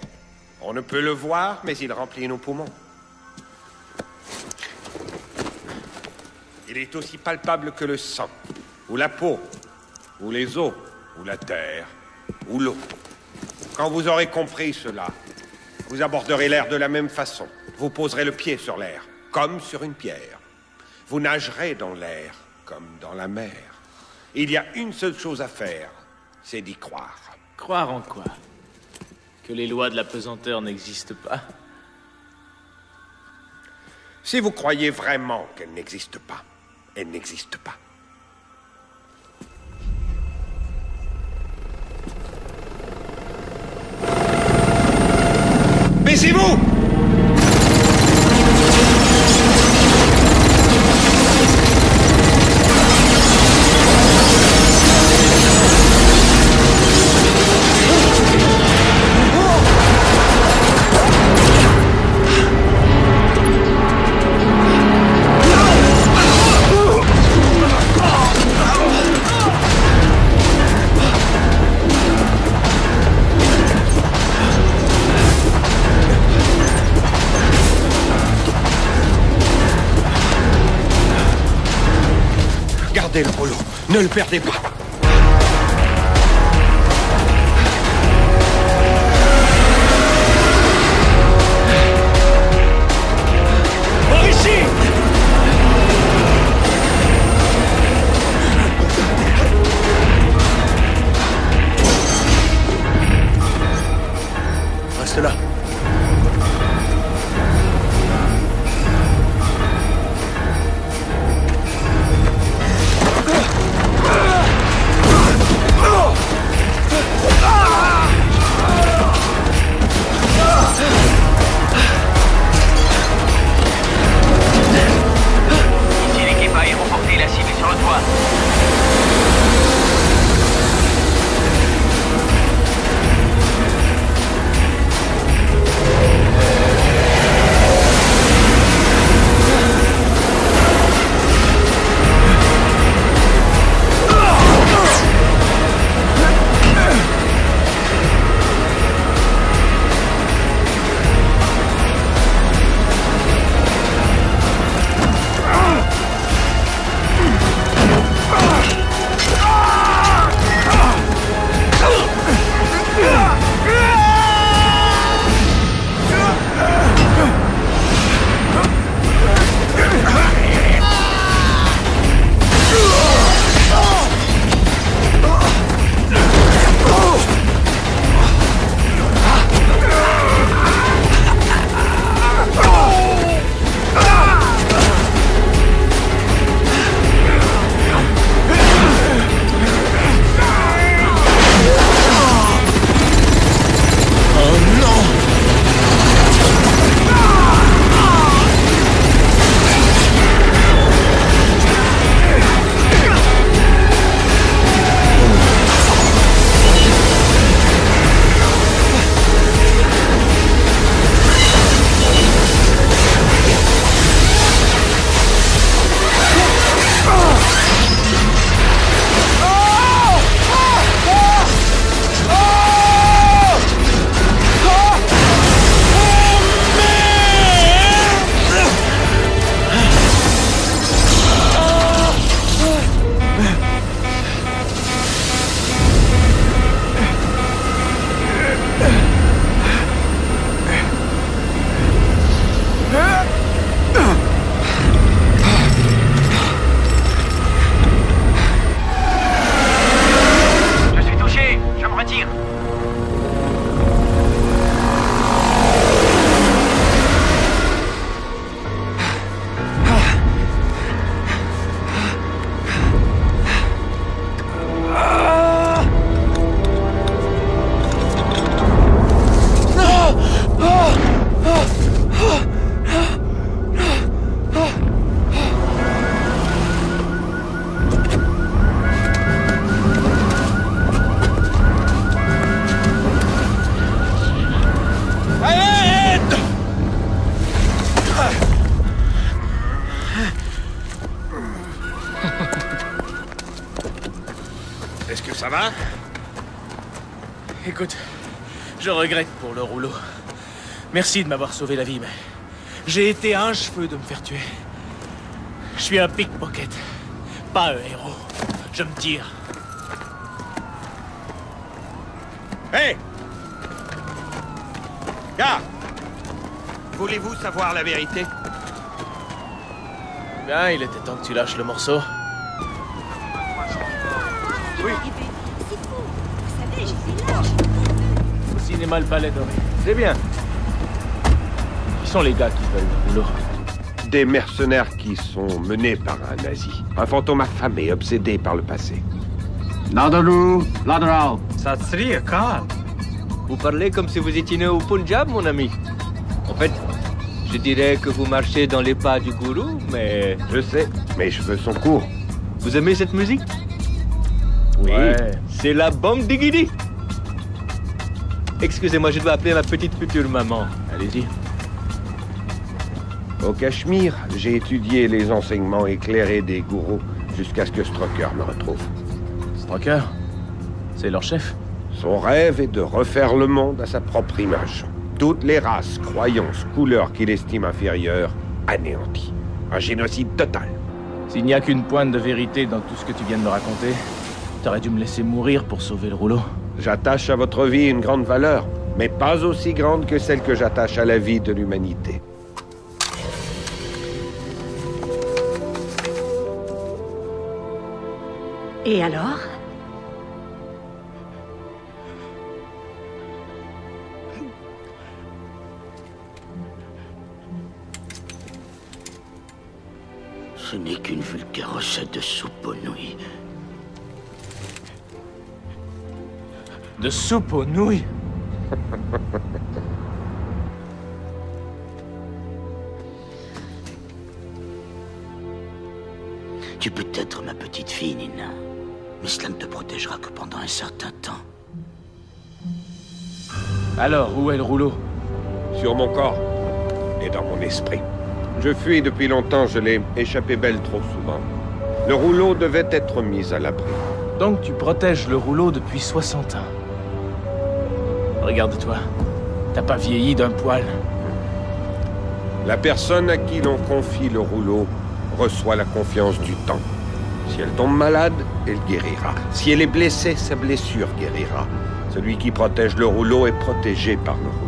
On ne peut le voir, mais il remplit nos poumons. Il est aussi palpable que le sang, ou la peau, ou les os, ou la terre, ou l'eau. Quand vous aurez compris cela, vous aborderez l'air de la même façon. Vous poserez le pied sur l'air, comme sur une pierre. Vous nagerez dans l'air, comme dans la mer. Il y a une seule chose à faire, c'est d'y croire. Croire en quoi? Que les lois de la pesanteur n'existent pas? Si vous croyez vraiment qu'elle n'existe pas, elle n'existe pas. Baissez-vous! Gardez le rouleau, ne le perdez pas. Par ici! Reste là. Ici l'équipe aéroportée, la cible est sur le toit. Est-ce que ça va? Écoute, Je regrette pour le rouleau. Merci de m'avoir sauvé la vie, mais... j'ai été à un cheveu de me faire tuer. Je suis un pickpocket, pas un héros. Je me tire. Hé! Gars! Voulez-vous savoir la vérité? Bien, il était temps que tu lâches le morceau. Oui. C'est fou. Vous savez, j'étais là. Au cinéma Le Palais Doré. C'est bien. Qui sont les gars qui veulent le rouleau? Des mercenaires qui sont menés par un nazi. Un fantôme affamé, obsédé par le passé. Nadaru, Ladrao. Sri Akal. Vous parlez comme si vous étiez né au Punjab, mon ami. En fait, je dirais que vous marchez dans les pas du gourou, mais... Je sais, mes cheveux sont courts. Vous aimez cette musique? Oui, ouais. C'est la bombe digidi. Excusez-moi, je dois appeler ma petite future maman. Allez-y. Au Cachemire, j'ai étudié les enseignements éclairés des gourous jusqu'à ce que Strucker me retrouve. Strucker? C'est leur chef? Son rêve est de refaire le monde à sa propre image. Toutes les races, croyances, couleurs qu'il estime inférieures, anéanties. Un génocide total. S'il n'y a qu'une pointe de vérité dans tout ce que tu viens de me raconter, t'aurais dû me laisser mourir pour sauver le rouleau. J'attache à votre vie une grande valeur, mais pas aussi grande que celle que j'attache à la vie de l'humanité. Et alors? Ce n'est qu'une vulgaire recette de soupe aux nouilles. De soupe aux nouilles? Tu peux être ma petite fille, Nina, mais cela ne te protégera que pendant un certain temps. Alors, où est le rouleau? Sur mon corps et dans mon esprit. Je fuis depuis longtemps, je l'ai échappé belle trop souvent. Le rouleau devait être mis à l'abri. Donc tu protèges le rouleau depuis 60 ans. Regarde-toi, t'as pas vieilli d'un poil. La personne à qui l'on confie le rouleau reçoit la confiance du temps. Si elle tombe malade, elle guérira. Si elle est blessée, sa blessure guérira. Celui qui protège le rouleau est protégé par le rouleau.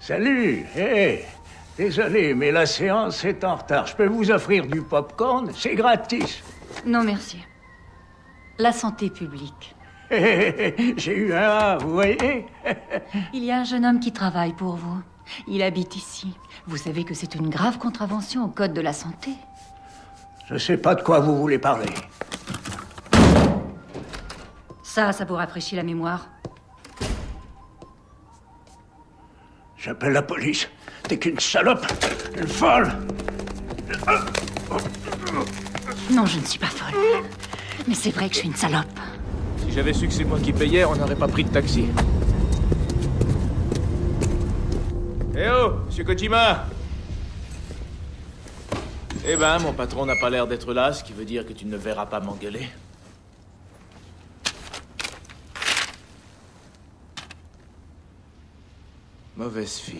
Salut, hé, désolé, mais la séance est en retard. Je peux vous offrir du popcorn? C'est gratis. Non, merci. La santé publique. J'ai eu un A, vous voyez? Il y a un jeune homme qui travaille pour vous. Il habite ici. Vous savez que c'est une grave contravention au code de la santé. Je sais pas de quoi vous voulez parler. Ça vous rafraîchit la mémoire. J'appelle la police. T'es qu'une salope, une folle. Non, je ne suis pas folle. Mais c'est vrai que je suis une salope. Si j'avais su que c'est moi qui payais, on n'aurait pas pris de taxi. Eh oh, monsieur Kojima! Eh ben, mon patron n'a pas l'air d'être là, ce qui veut dire que tu ne verras pas m'engueuler. Mauvaise fille.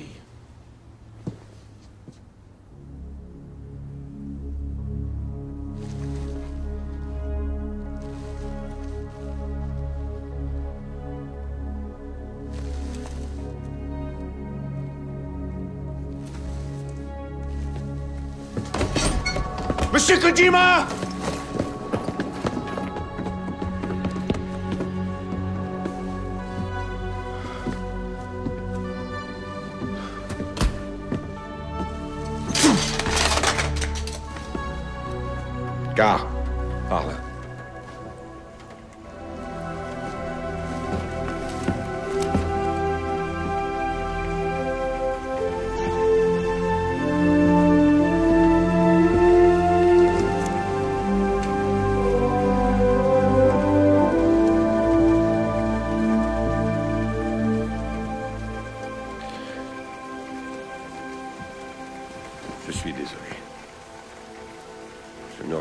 Monsieur Kojima! Car, parle.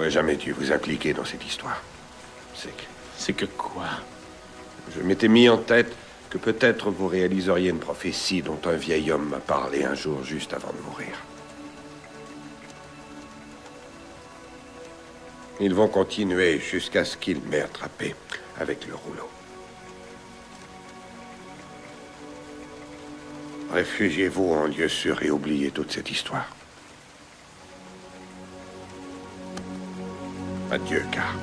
n'aurais jamais dû vous impliquer dans cette histoire. C'est que quoi? Je m'étais mis en tête que peut-être vous réaliseriez une prophétie dont un vieil homme m'a parlé un jour juste avant de mourir. Ils vont continuer jusqu'à ce qu'ils m'aient attrapé avec le rouleau. Réfugiez-vous en lieu sûr et oubliez toute cette histoire. Adieu, Car.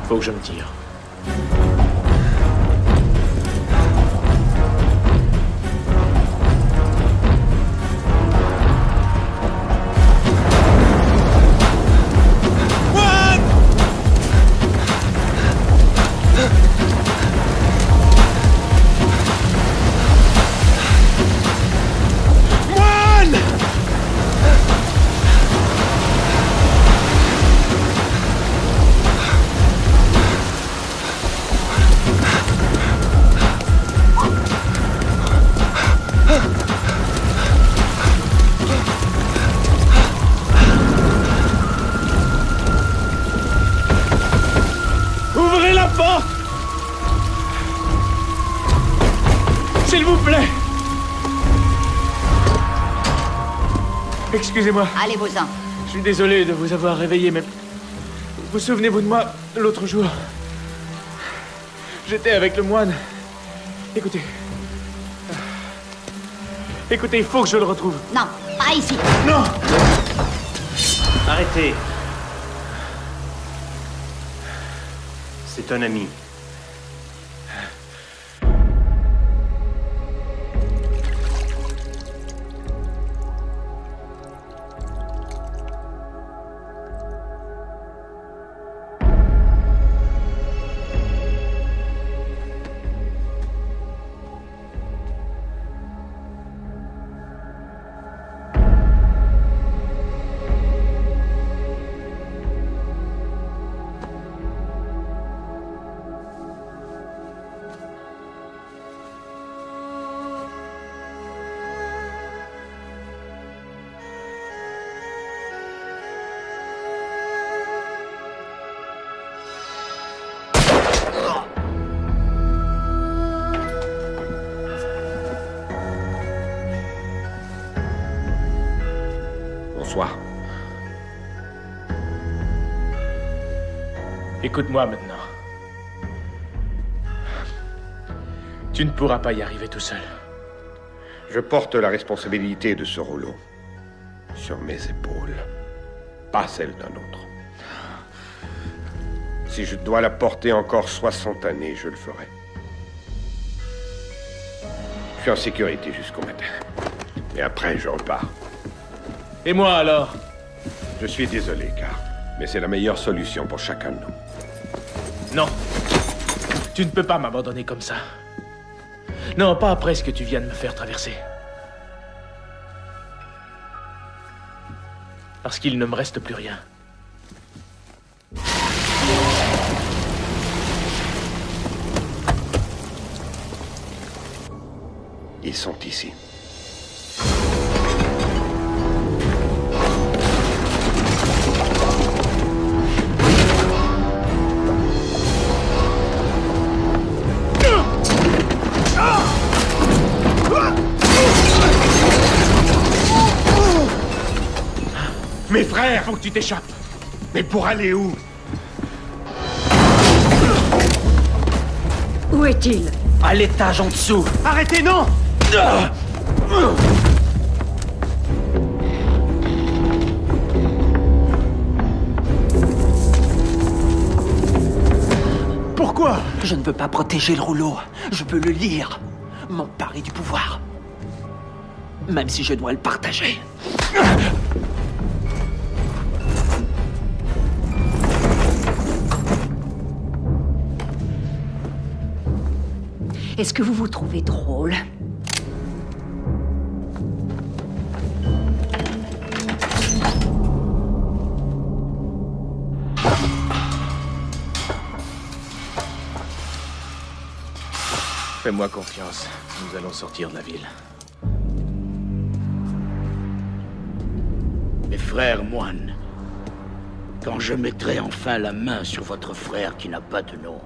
Faut que je me tire. Excusez-moi. Allez-vous-en. Je suis désolé de vous avoir réveillé, mais... Vous souvenez-vous de moi l'autre jour? J'étais avec le moine. Écoutez. Écoutez, il faut que je le retrouve. Non, pas ici. Non! Arrêtez. C'est un ami. Bonsoir. Écoute-moi maintenant. Tu ne pourras pas y arriver tout seul. Je porte la responsabilité de ce rouleau sur mes épaules, pas celle d'un autre. Si je dois la porter encore 60 années, je le ferai. Je suis en sécurité jusqu'au matin. Et après, je repars. Et moi, alors? Je suis désolé, Car, mais c'est la meilleure solution pour chacun de nous. Non. Tu ne peux pas m'abandonner comme ça. Non, pas après ce que tu viens de me faire traverser. Parce qu'il ne me reste plus rien. Ils sont ici. Mes frères, faut que tu t'échappes. Mais pour aller où? Où est-il? À l'étage en dessous. Arrêtez, non! Pourquoi? Je ne veux pas protéger le rouleau. Je veux le lire. M'emparer du pouvoir. Même si je dois le partager. Est-ce que vous vous trouvez drôle? Fais-moi confiance. Nous allons sortir de la ville. Mes frères moines, quand je mettrai enfin la main sur votre frère qui n'a pas de nom,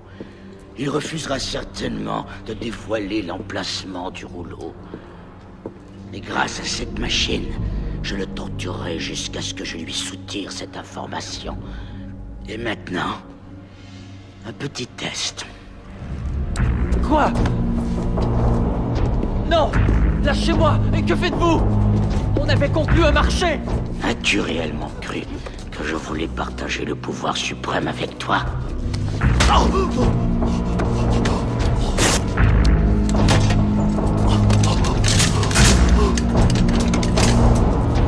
il refusera certainement de dévoiler l'emplacement du rouleau. Mais grâce à cette machine, je le torturerai jusqu'à ce que je lui soutire cette information. Et maintenant, un petit test. Quoi? Non! Lâchez-moi! Et que faites-vous? On avait conclu un marché! As-tu réellement cru que je voulais partager le pouvoir suprême avec toi?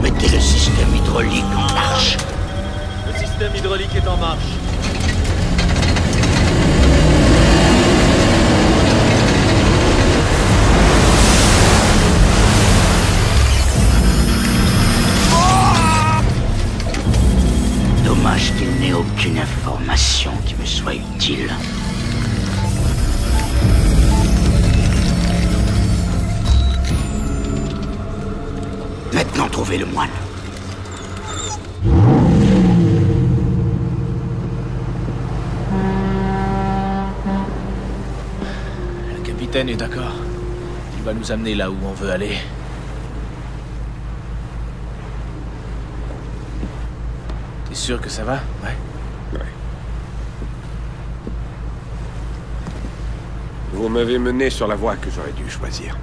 Mettez le système hydraulique en marche. Le système hydraulique est en marche. Dommage qu'il n'ait aucune information qui me soit utile. Maintenant, trouvez le moine. Le capitaine est d'accord. Il va nous amener là où on veut aller. T'es sûr que ça va? Ouais. Ouais. Vous m'avez mené sur la voie que j'aurais dû choisir.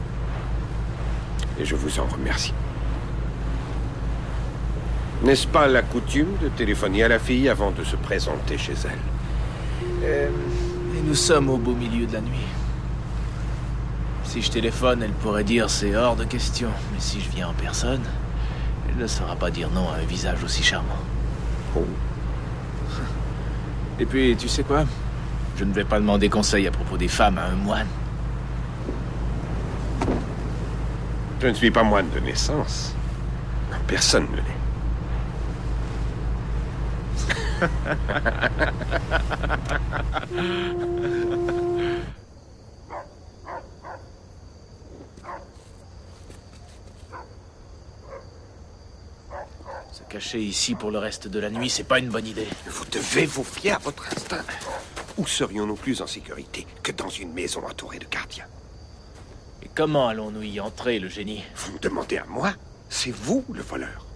Et je vous en remercie. N'est-ce pas la coutume de téléphoner à la fille avant de se présenter chez elle? Et nous sommes au beau milieu de la nuit. Si je téléphone, elle pourrait dire c'est hors de question. Mais si je viens en personne, elle ne saura pas dire non à un visage aussi charmant. Oh. Et puis, tu sais quoi? Je ne vais pas demander conseil à propos des femmes à un moine. Je ne suis pas moine de naissance. Personne ne l'est. Se cacher ici pour le reste de la nuit, c'est pas une bonne idée. Vous devez vous fier à votre instinct. Où serions-nous plus en sécurité que dans une maison entourée de gardiens? Et comment allons-nous y entrer, le génie? Vous me demandez à moi? C'est vous, le voleur.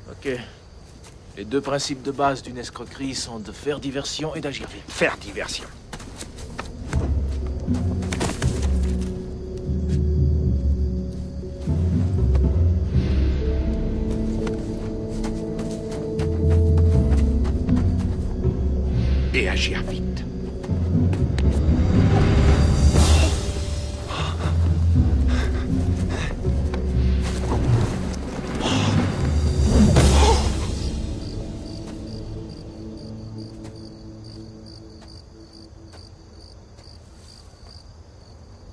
Ok. Les deux principes de base d'une escroquerie sont de faire diversion et d'agir vite. Faire diversion. Et agir vite.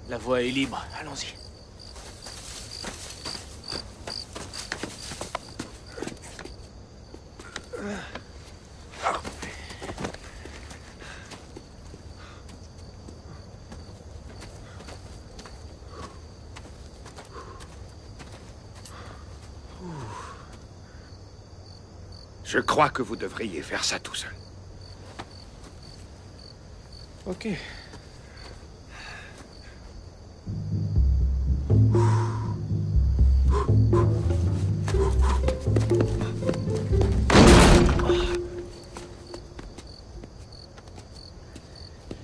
La voie est libre, allons-y. Je crois que vous devriez faire ça tout seul. Ok.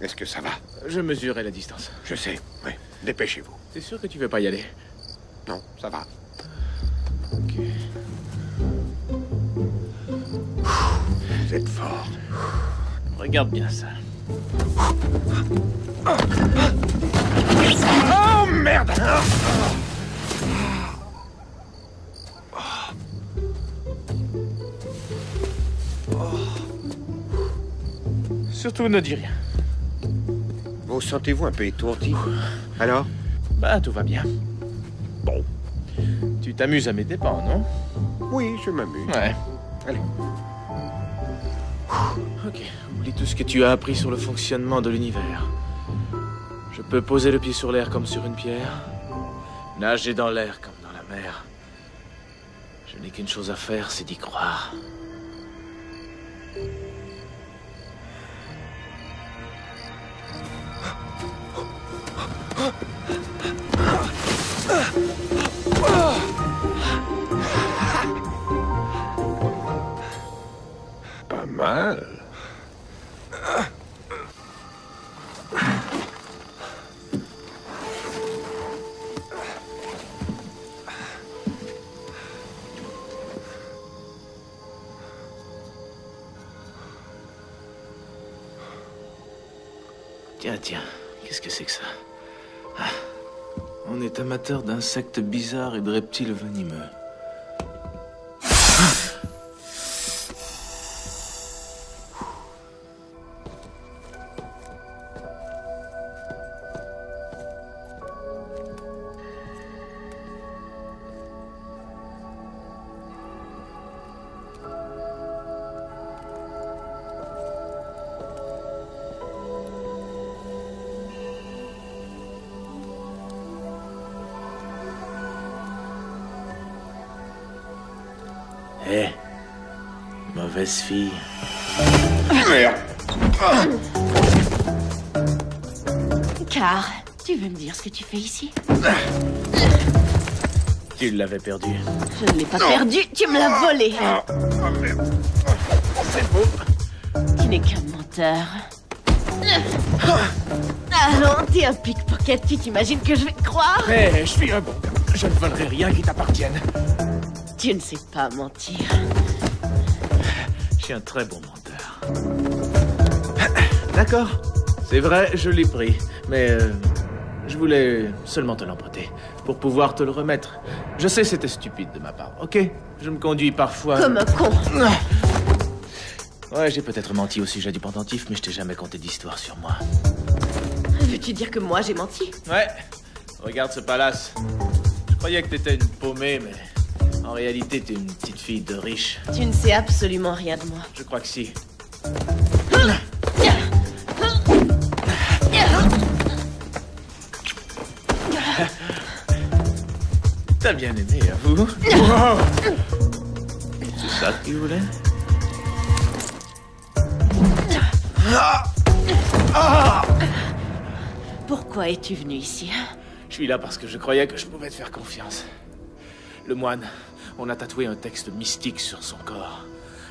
Est-ce que ça va? Je mesurerai la distance. Je sais, oui. Dépêchez-vous. T'es sûr que tu veux pas y aller? Non, ça va. Ok. Vous êtes fort. Regarde bien ça. Oh, merde! Surtout ne dis rien. Vous sentez-vous un peu étourdi? Alors? Bah, tout va bien. Bon. Tu t'amuses à mes dépens, non? Oui, je m'amuse. Ouais. Allez. Ok, oublie tout ce que tu as appris sur le fonctionnement de l'univers. Je peux poser le pied sur l'air comme sur une pierre, nager dans l'air comme dans la mer. Je n'ai qu'une chose à faire, c'est d'y croire. Pas mal. Tiens, qu'est-ce que c'est que ça? Ah, on est amateur d'insectes bizarres et de reptiles venimeux. Hé, mauvaise fille. Merde. Car, tu veux me dire ce que tu fais ici? Tu l'avais perdu. Je ne l'ai pas perdu, tu me l'as volé. C'est beau. Tu n'es qu'un menteur. Allons, t'es un pickpocket, tu t'imagines que je vais te croire? Mais je suis un bon gars. Je ne volerai rien qui t'appartienne. Tu ne sais pas mentir. Je suis un très bon menteur. D'accord. C'est vrai, je l'ai pris. Mais je voulais seulement te l'emprunter. Pour pouvoir te le remettre. Je sais, c'était stupide de ma part, ok? Je me conduis parfois... Comme un con. Ouais, j'ai peut-être menti au sujet du pendentif, mais je t'ai jamais conté d'histoire sur moi. Veux-tu dire que moi, j'ai menti? Ouais. Regarde ce palace. Je croyais que t'étais une paumée, mais... En réalité, t'es une petite fille de riche. Tu ne sais absolument rien de moi. Je crois que si. T'as bien aimé, avoue. C'est ça que tu voulais? Pourquoi es-tu venu ici? Je suis là parce que je croyais que je pouvais te faire confiance. Le moine, on a tatoué un texte mystique sur son corps.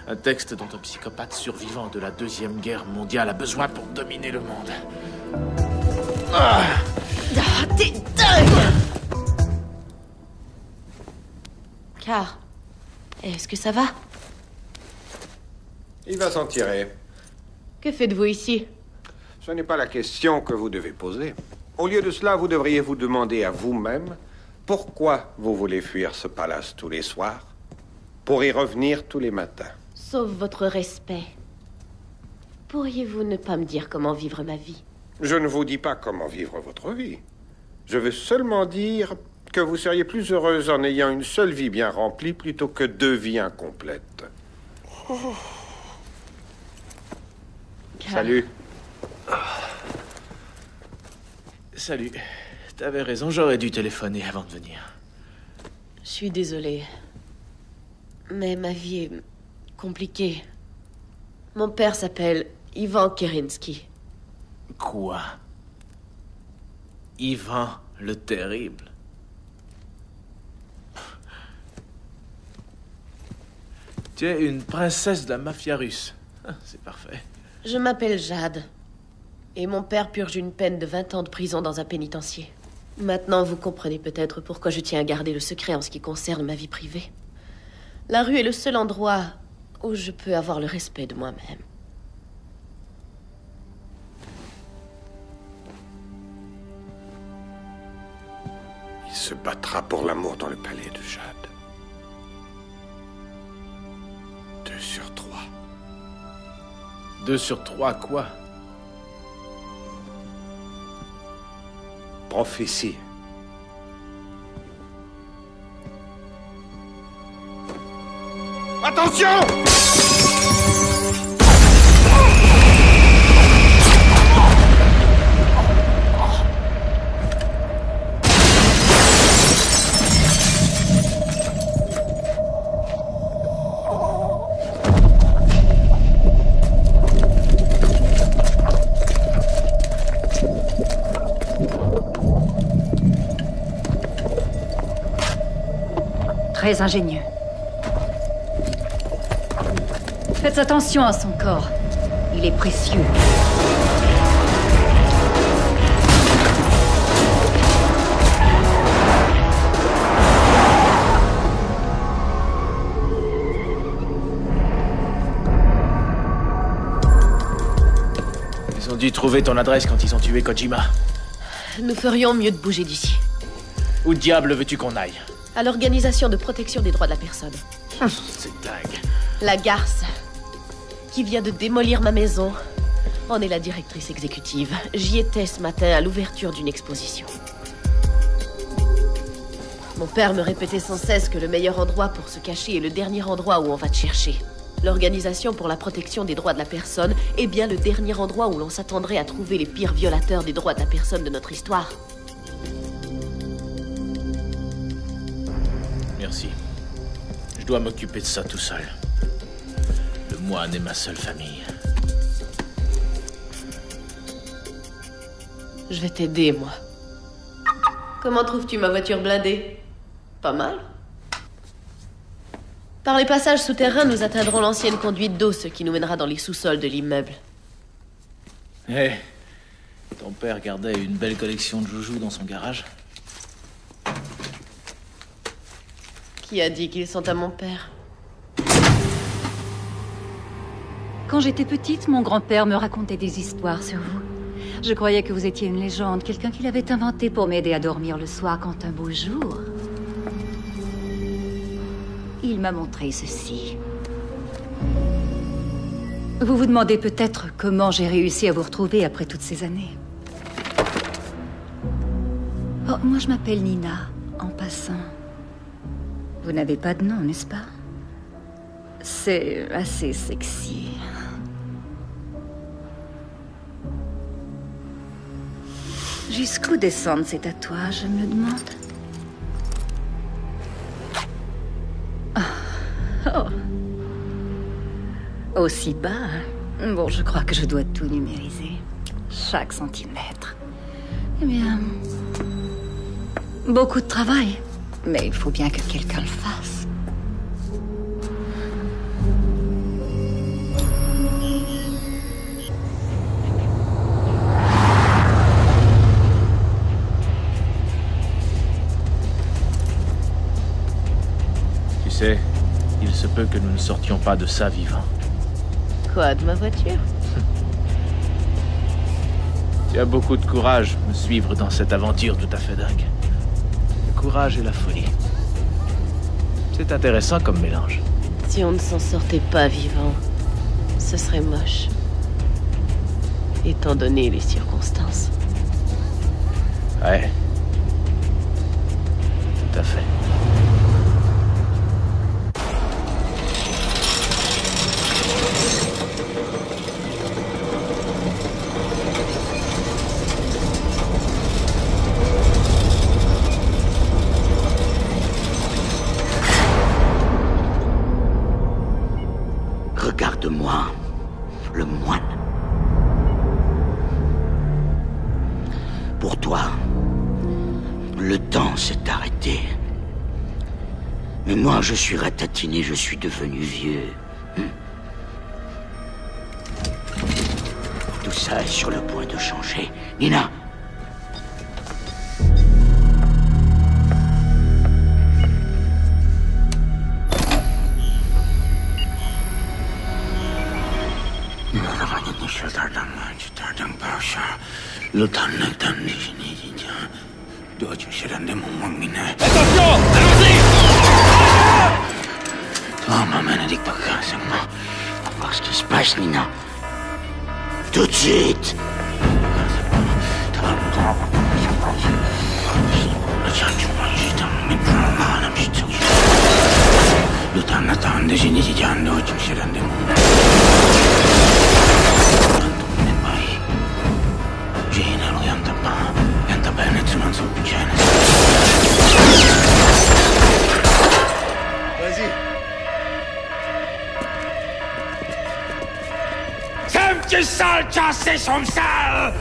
Un texte dont un psychopathe survivant de la Deuxième Guerre mondiale a besoin pour dominer le monde. T'es dingue! Car, est-ce que ça va? Il va s'en tirer. Que faites-vous ici? Ce n'est pas la question que vous devez poser. Au lieu de cela, vous devriez vous demander à vous-même pourquoi vous voulez fuir ce palace tous les soirs, pour y revenir tous les matins. Sauf votre respect. Pourriez-vous ne pas me dire comment vivre ma vie? Je ne vous dis pas comment vivre votre vie. Je veux seulement dire que vous seriez plus heureuse en ayant une seule vie bien remplie plutôt que 2 vies incomplètes. Salut. Salut. T'avais raison, j'aurais dû téléphoner avant de venir. Je suis désolée. Mais ma vie est compliquée. Mon père s'appelle Ivan Kerensky. Quoi? Ivan le Terrible? Tu es une princesse de la mafia russe. Ah, c'est parfait. Je m'appelle Jade. Et mon père purge une peine de 20 ans de prison dans un pénitencier. Maintenant, vous comprenez peut-être pourquoi je tiens à garder le secret en ce qui concerne ma vie privée. La rue est le seul endroit où je peux avoir le respect de moi-même. Il se battra pour l'amour dans le palais de Jade. 2 sur 3. 2 sur 3 quoi? Prophétie. Attention! Très ingénieux. Faites attention à son corps. Il est précieux. Ils ont dû trouver ton adresse quand ils ont tué Kojima. Nous ferions mieux de bouger d'ici. Où diable veux-tu qu'on aille? À l'Organisation de protection des droits de la personne. C'est dingue. La garce, qui vient de démolir ma maison, en est la directrice exécutive. J'y étais ce matin à l'ouverture d'une exposition. Mon père me répétait sans cesse que le meilleur endroit pour se cacher est le dernier endroit où on va te chercher. L'Organisation pour la protection des droits de la personne est bien le dernier endroit où l'on s'attendrait à trouver les pires violateurs des droits de la personne de notre histoire. Merci. Je dois m'occuper de ça tout seul. Le moine est ma seule famille. Je vais t'aider, moi. Comment trouves-tu ma voiture blindée? Pas mal. Par les passages souterrains, nous atteindrons l'ancienne conduite d'eau, ce qui nous mènera dans les sous-sols de l'immeuble. Hé, ton père gardait une belle collection de joujoux dans son garage. Qui a dit qu'ils sont à mon père? Quand j'étais petite, mon grand-père me racontait des histoires sur vous. Je croyais que vous étiez une légende, quelqu'un qu'il avait inventé pour m'aider à dormir le soir quand un beau jour... il m'a montré ceci. Vous vous demandez peut-être comment j'ai réussi à vous retrouver après toutes ces années. Oh, moi je m'appelle Nina, en passant. Vous n'avez pas de nom, n'est-ce pas? C'est assez sexy. Jusqu'où descendent ces tatouages, je me demande. Oh. Aussi bas, hein? Bon, je crois que je dois tout numériser. Chaque centimètre. Eh bien... beaucoup de travail. Mais il faut bien que quelqu'un le fasse. Tu sais, il se peut que nous ne sortions pas de ça vivants. Quoi, de ma voiture? Tu as beaucoup de courage me suivre dans cette aventure tout à fait dingue. Le courage et la folie. C'est intéressant comme mélange. Si on ne s'en sortait pas vivant, ce serait moche. Étant donné les circonstances. Ouais. Tout à fait. Regarde-moi, le moine. Pour toi, le temps s'est arrêté. Mais moi, je suis ratatiné, je suis devenu vieux. Tout ça est sur le point de changer. Nina! Nina. Tout de suite. Vas-y. Femke sale cassé som sale!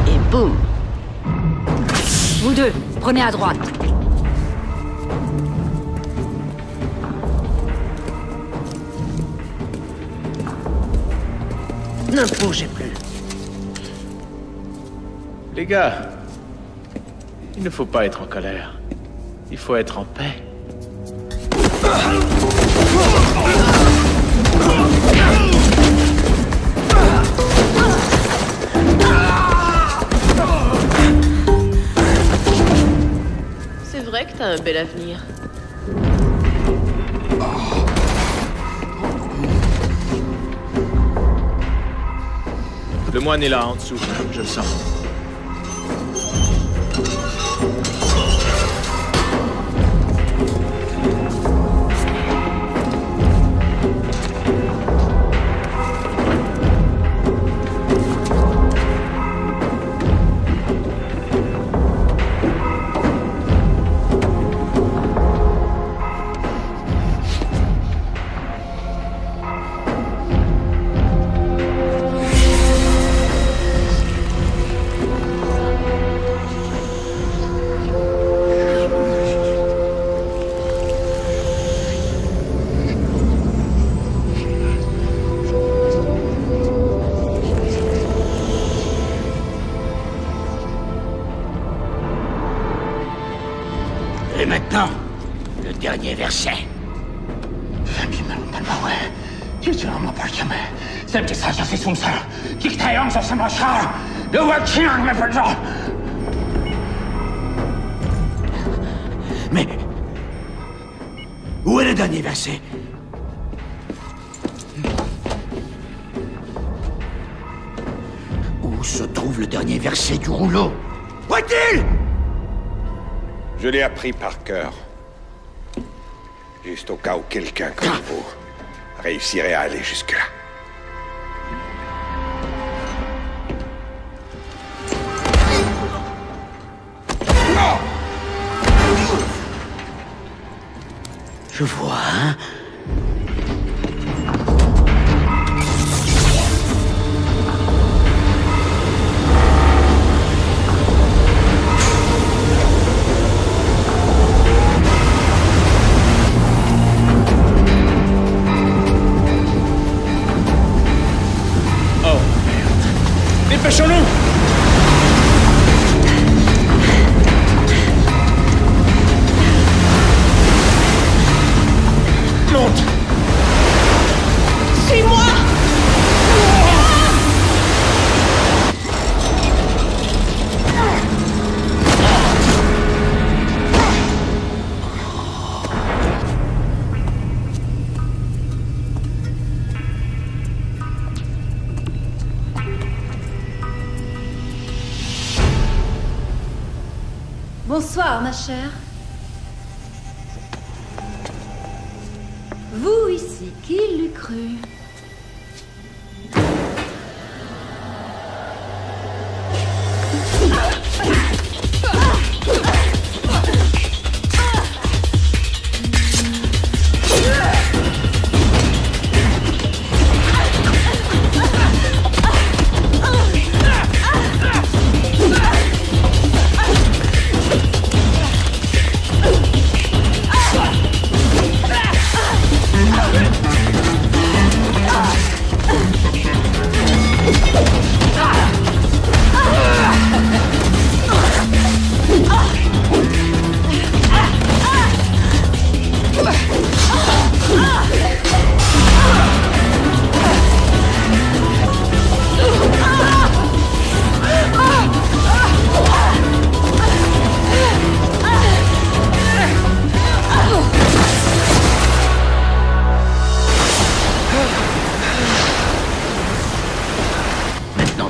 Et boum! Vous deux, prenez à droite. Ne bougez plus. Les gars, il ne faut pas être en colère. Il faut être en paix. C'est vrai que t'as un bel avenir. Le moine est là, en dessous. Je le sens. Et maintenant, le dernier verset. Mais où est le dernier verset? Où se trouve le dernier verset du rouleau? Où est-il? Je l'ai appris par cœur. Juste au cas où quelqu'un comme vous réussirait à aller jusque-là. Je vois, hein? Oh, merde. Dépêchons-nous! Monte! Suis-moi! Bonsoir, ma chère. Vous ici, qui l'eût cru?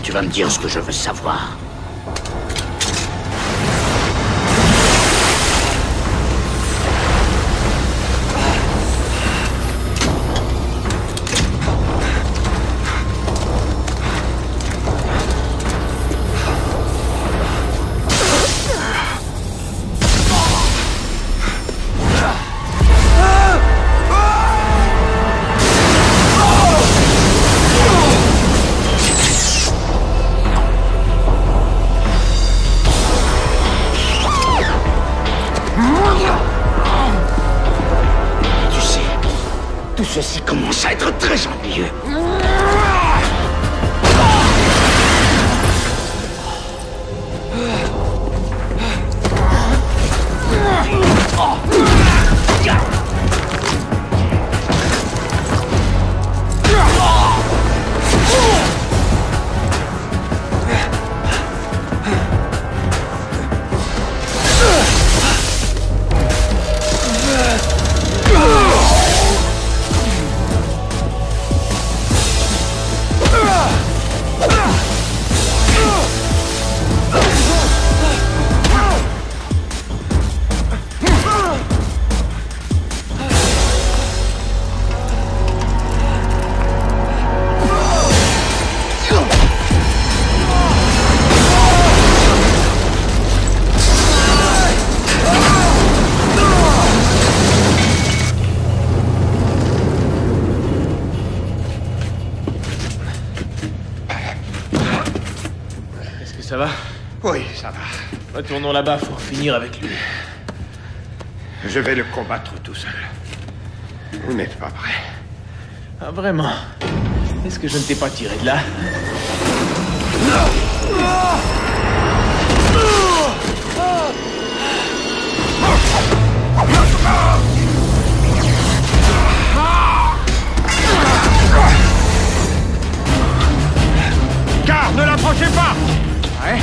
Tu vas me dire ce que je veux savoir. Ceci commence à être très ennuyeux. Ça va? Oui, ça va. Retournons là-bas, faut en finir avec lui. Je vais le combattre tout seul. Vous n'êtes pas prêt. Ah, vraiment? Est-ce que je ne t'ai pas tiré de là? Car, ne l'approchez pas! Ouais.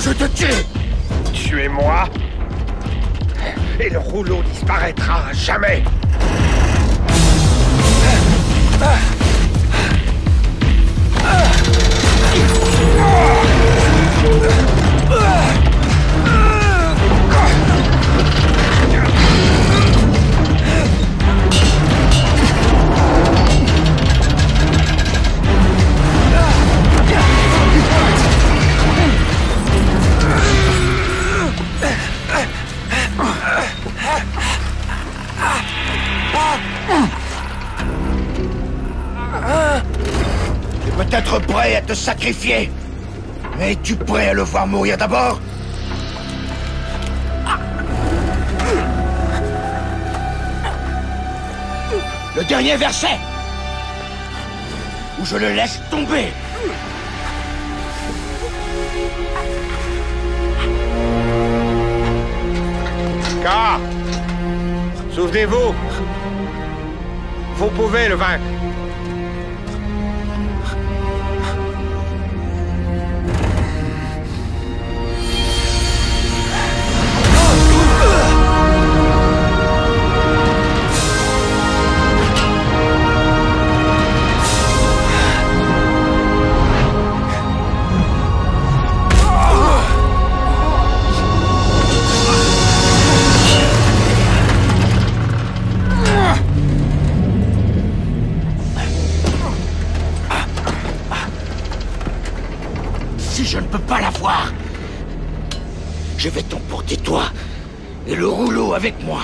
je te tue! Tuez-moi, et le rouleau disparaîtra à jamais! prêt à te sacrifier. Es-tu prêt à le voir mourir d'abord? Le dernier verset, ou je le laisse tomber. Car, souvenez-vous, vous pouvez le vaincre. Je ne peux pas la voir. Je vais t'emporter toi et le rouleau avec moi.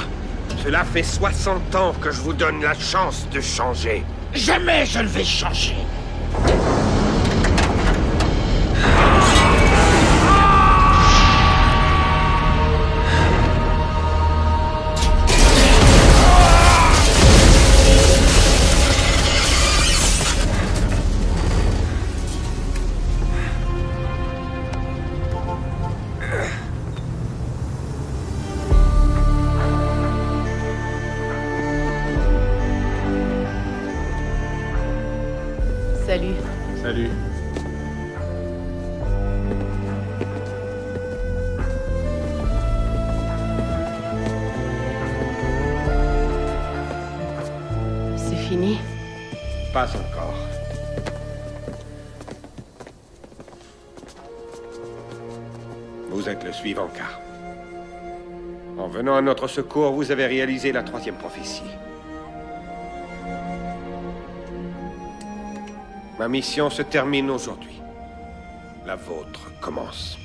Cela fait 60 ans que je vous donne la chance de changer. Jamais je ne vais changer. Salut. Salut. C'est fini? Pas encore. Vous êtes le suivant, Car. En venant à notre secours, vous avez réalisé la 3e prophétie. Ma mission se termine aujourd'hui. La vôtre commence.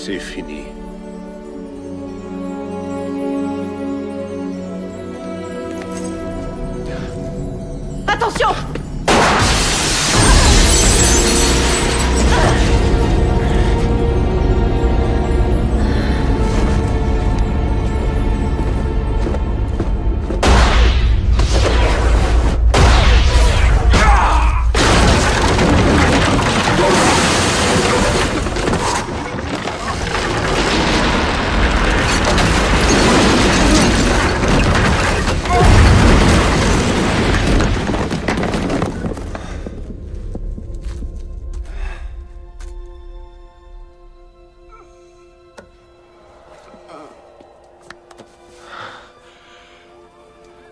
C'est fini. Attention!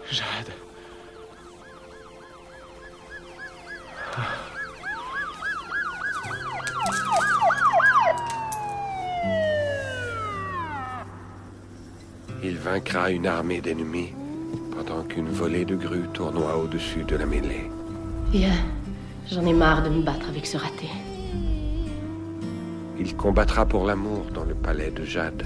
Jade. Il vaincra une armée d'ennemis pendant qu'une volée de grues tournoie au-dessus de la mêlée. Viens, j'en ai marre de me battre avec ce raté. Il combattra pour l'amour dans le palais de Jade.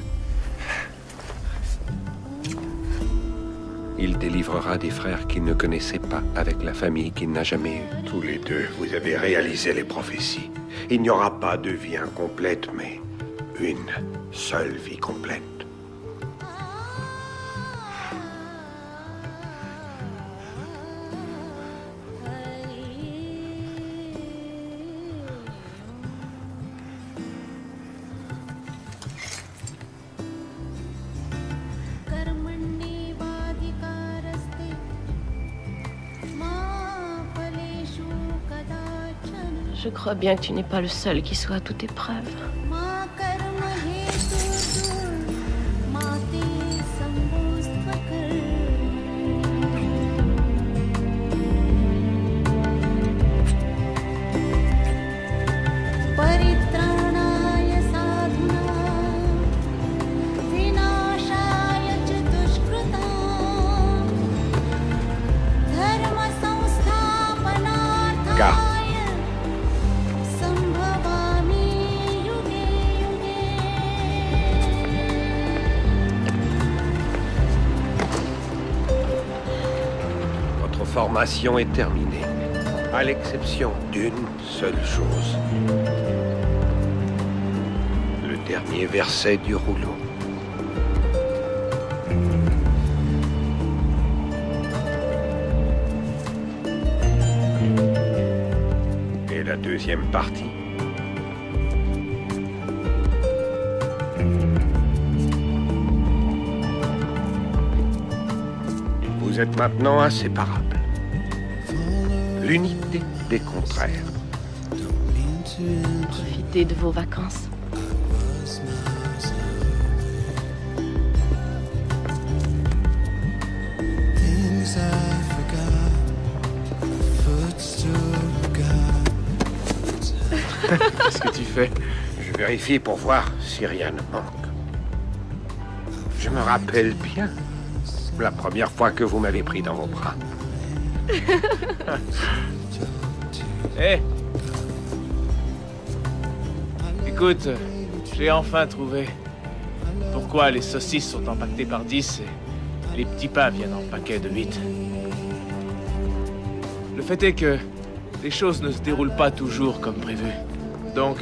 Il délivrera des frères qu'il ne connaissait pas avec la famille qu'il n'a jamais eue. Tous les deux, vous avez réalisé les prophéties. Il n'y aura pas de vie incomplète, mais une seule vie complète. Je crois bien que tu n'es pas le seul qui soit à toute épreuve. Votre formation est terminée, à l'exception d'une seule chose. Le dernier verset du rouleau. Et la deuxième partie. Vous êtes maintenant inséparables. L'unité des contraires. Profitez de vos vacances. Qu'est-ce que tu fais? Je vérifie pour voir si rien ne manque. Je me rappelle bien la première fois que vous m'avez pris dans vos bras. Hé! Écoute, j'ai enfin trouvé pourquoi les saucisses sont empaquetées par 10 et les petits pains viennent en paquets de 8. Le fait est que les choses ne se déroulent pas toujours comme prévu. Donc,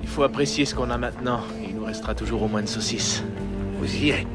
il faut apprécier ce qu'on a maintenant et il nous restera toujours au moins de saucisses. Vous y êtes.